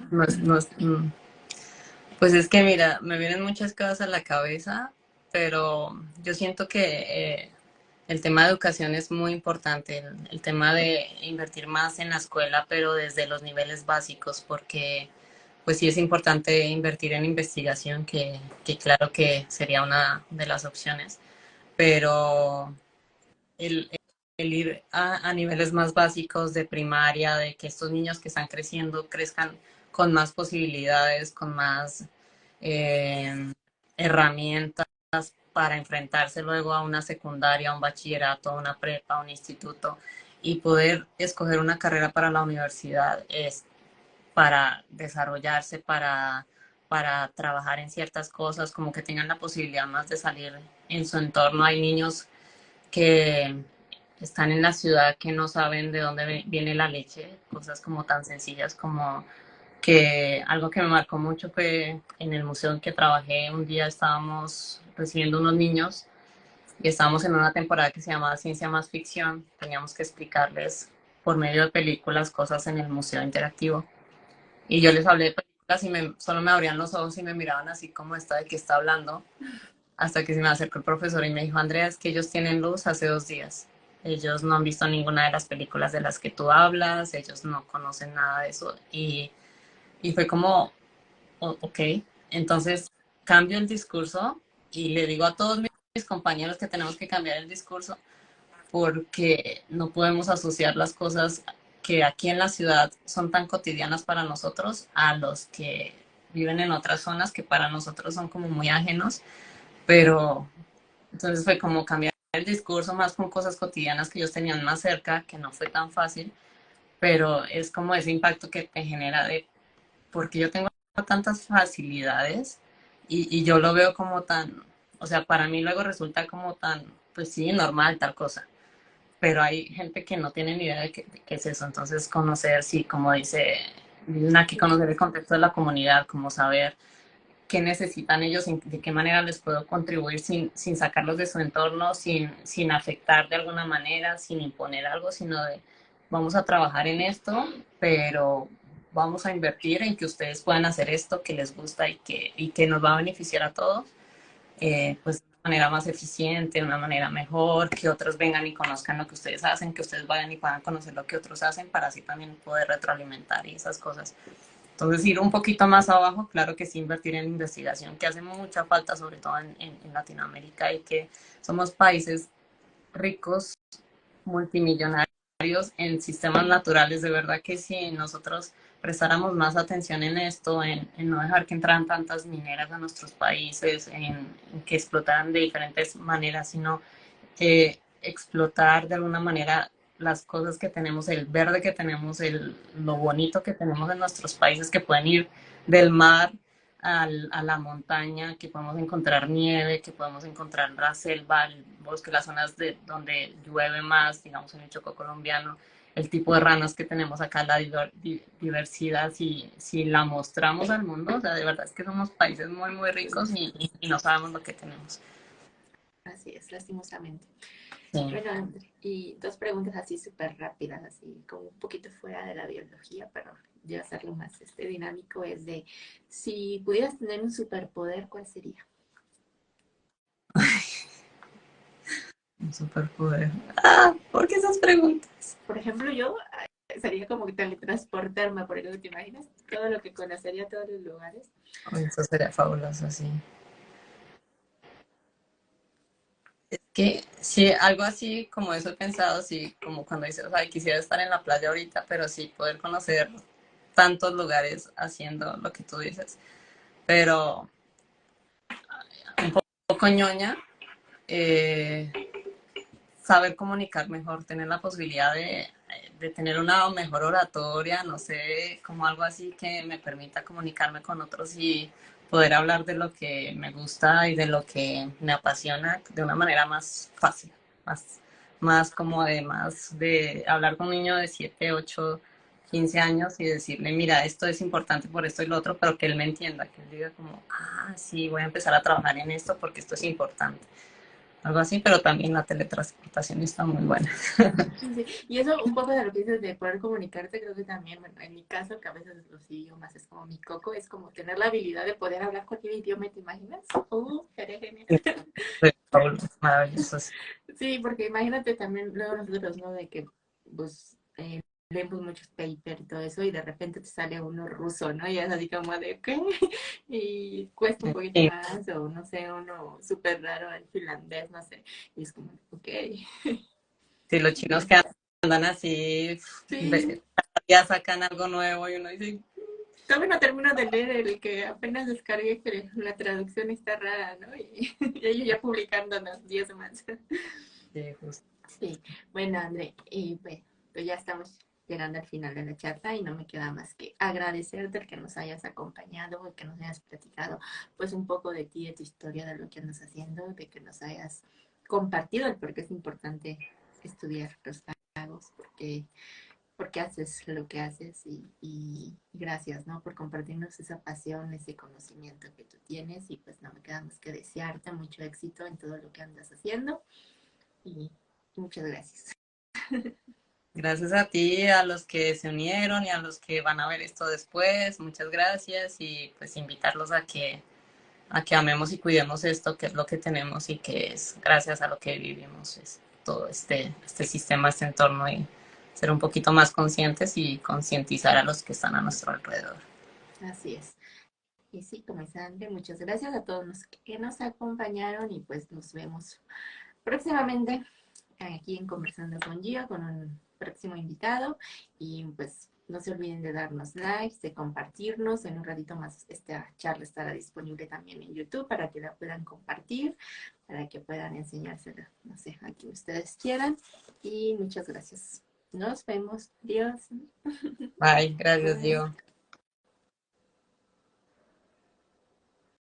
[SPEAKER 2] No es, no es, Pues es que mira, me vienen muchas cosas a la cabeza, pero yo siento que el tema de educación es muy importante, el tema de invertir más en la escuela, pero desde los niveles básicos, porque pues sí es importante invertir en investigación, que claro que sería una de las opciones, pero el, el ir a niveles más básicos de primaria, de que estos niños que están creciendo crezcan con más posibilidades, con más eh, herramientas para enfrentarse luego a una secundaria, a un bachillerato, a una prepa, a un instituto, y poder escoger una carrera para la universidad es para desarrollarse, para trabajar en ciertas cosas, como que tengan la posibilidad más de salir en su entorno. Hay niños que están en la ciudad que no saben de dónde viene la leche, cosas como tan sencillas como que algo que me marcó mucho fue en el museo en que trabajé, un día estábamos recibiendo unos niños y estábamos en una temporada que se llamaba Ciencia más Ficción, teníamos que explicarles por medio de películas cosas en el museo interactivo. Y yo les hablé de películas y solo me abrían los ojos y me miraban así como esta de qué está hablando, hasta que se me acercó el profesor y me dijo, Andrea, es que ellos tienen luz hace 2 días. Ellos no han visto ninguna de las películas de las que tú hablas, ellos no conocen nada de eso. Y fue como, ok, entonces cambio el discurso y le digo a todos mis compañeros que tenemos que cambiar el discurso porque no podemos asociar las cosas que aquí en la ciudad son tan cotidianas para nosotros a los que viven en otras zonas que para nosotros son como muy ajenos, pero entonces fue como cambiar el discurso más con cosas cotidianas que ellos tenían más cerca, que no fue tan fácil, pero es como ese impacto que te genera de, porque yo tengo tantas facilidades y yo lo veo como tan, o sea, para mí luego resulta como tan, pues sí, normal tal cosa, pero hay gente que no tiene ni idea de qué es eso, entonces conocer, sí, como dice Lina, que conocer el contexto de la comunidad, como saber qué necesitan ellos, de qué manera les puedo contribuir sin sacarlos de su entorno, sin afectar de alguna manera, sin imponer algo, sino de vamos a trabajar en esto, pero vamos a invertir en que ustedes puedan hacer esto que les gusta y que nos va a beneficiar a todos, pues de una manera más eficiente, de una manera mejor, que otros vengan y conozcan lo que ustedes hacen, que ustedes vayan y puedan conocer lo que otros hacen para así también poder retroalimentar y esas cosas. Entonces, ir un poquito más abajo, claro que sí, invertir en investigación, que hace mucha falta, sobre todo en Latinoamérica, y que somos países ricos, multimillonarios en sistemas naturales. De verdad que si nosotros prestáramos más atención en esto, en no dejar que entraran tantas mineras a nuestros países, en que explotaran de diferentes maneras, sino explotar de alguna manera las cosas que tenemos, el verde que tenemos, lo bonito que tenemos en nuestros países, que pueden ir del mar a la montaña, que podemos encontrar nieve, que podemos encontrar la selva, el bosque, las zonas donde llueve más, digamos en el Chocó colombiano, el tipo de ranas que tenemos acá, la diversidad, si la mostramos al mundo, o sea, de verdad es que somos países muy, muy ricos y no sabemos lo que tenemos.
[SPEAKER 1] Así es, lastimosamente.
[SPEAKER 2] Sí.
[SPEAKER 1] Bueno, André, y dos preguntas así súper rápidas, así como un poquito fuera de la biología, pero ya hacerlo más dinámico, es de, si pudieras tener un superpoder, ¿cuál sería?
[SPEAKER 2] Un superpoder. Ah, ¿por qué esas preguntas?
[SPEAKER 1] Por ejemplo, yo sería como que teletransportarme, por ejemplo, ¿te imaginas? Todo lo que conocería, todos los lugares.
[SPEAKER 2] Oh, eso sería fabuloso, sí. Es que sí, algo así como eso he pensado, sí, como cuando dices, ay, quisiera estar en la playa ahorita, pero sí poder conocer tantos lugares haciendo lo que tú dices. Pero un poco ñoña, eh, saber comunicar mejor, tener la posibilidad de tener una mejor oratoria, no sé, como algo así que me permita comunicarme con otros y poder hablar de lo que me gusta y de lo que me apasiona de una manera más fácil, más como más de hablar con un niño de 7 8 15 años y decirle, mira, esto es importante por esto y lo otro, pero que él me entienda, que él diga como, ah, sí, voy a empezar a trabajar en esto porque esto es importante. Algo así, pero también la teletransportación está muy buena.
[SPEAKER 1] Sí, y eso un poco de lo que dices de poder comunicarte, creo que también, bueno, en mi caso, que a veces los idiomas es como mi coco, es como tener la habilidad de poder hablar cualquier idioma, ¿te imaginas? Sería genial.
[SPEAKER 2] Maravilloso.
[SPEAKER 1] Sí, porque imagínate también luego nosotros, ¿no? De que, pues, leemos muchos papers y todo eso, y de repente te sale uno ruso, ¿no? Y es así como de, ¿qué? Y cuesta un poquito
[SPEAKER 2] Sí,
[SPEAKER 1] más, o no sé, uno súper raro, el finlandés, no sé. Y es como, ok.
[SPEAKER 2] sí, los chinos que andan así,
[SPEAKER 1] Sí,
[SPEAKER 2] ya sacan algo nuevo y uno dice,
[SPEAKER 1] todavía no termino de leer el que apenas descargué, que la traducción está rara, ¿no? Y ellos ya publicando los 10 más.
[SPEAKER 2] sí, justo.
[SPEAKER 1] Sí, bueno, André, y pues ya estamos llegando al final de la charla y no me queda más que agradecerte el que nos hayas acompañado, el que nos hayas platicado pues un poco de ti, de tu historia, de lo que andas haciendo, de que nos hayas compartido el por qué es importante estudiar los lagos, porque haces lo que haces y gracias, ¿no? Por compartirnos esa pasión, ese conocimiento que tú tienes y pues no me queda más que desearte mucho éxito en todo lo que andas haciendo y muchas gracias.
[SPEAKER 2] Gracias a ti, a los que se unieron y a los que van a ver esto después. Muchas gracias y pues invitarlos a que amemos y cuidemos esto, que es lo que tenemos y que es gracias a lo que vivimos, es todo este sistema, este entorno y ser un poquito más conscientes y concientizar a los que están a nuestro alrededor.
[SPEAKER 1] Así es. Y sí, como dice André, muchas gracias a todos los que nos acompañaron y pues nos vemos próximamente aquí en Conversando con Gio, con un próximo invitado. Y pues no se olviden de darnos likes, de compartirnos. En un ratito más esta charla estará disponible también en YouTube para que la puedan compartir, para que puedan enseñársela, no sé, a quien ustedes quieran. Y muchas gracias. Nos vemos. Adiós.
[SPEAKER 2] Bye, gracias,
[SPEAKER 1] Bye.
[SPEAKER 2] Gio.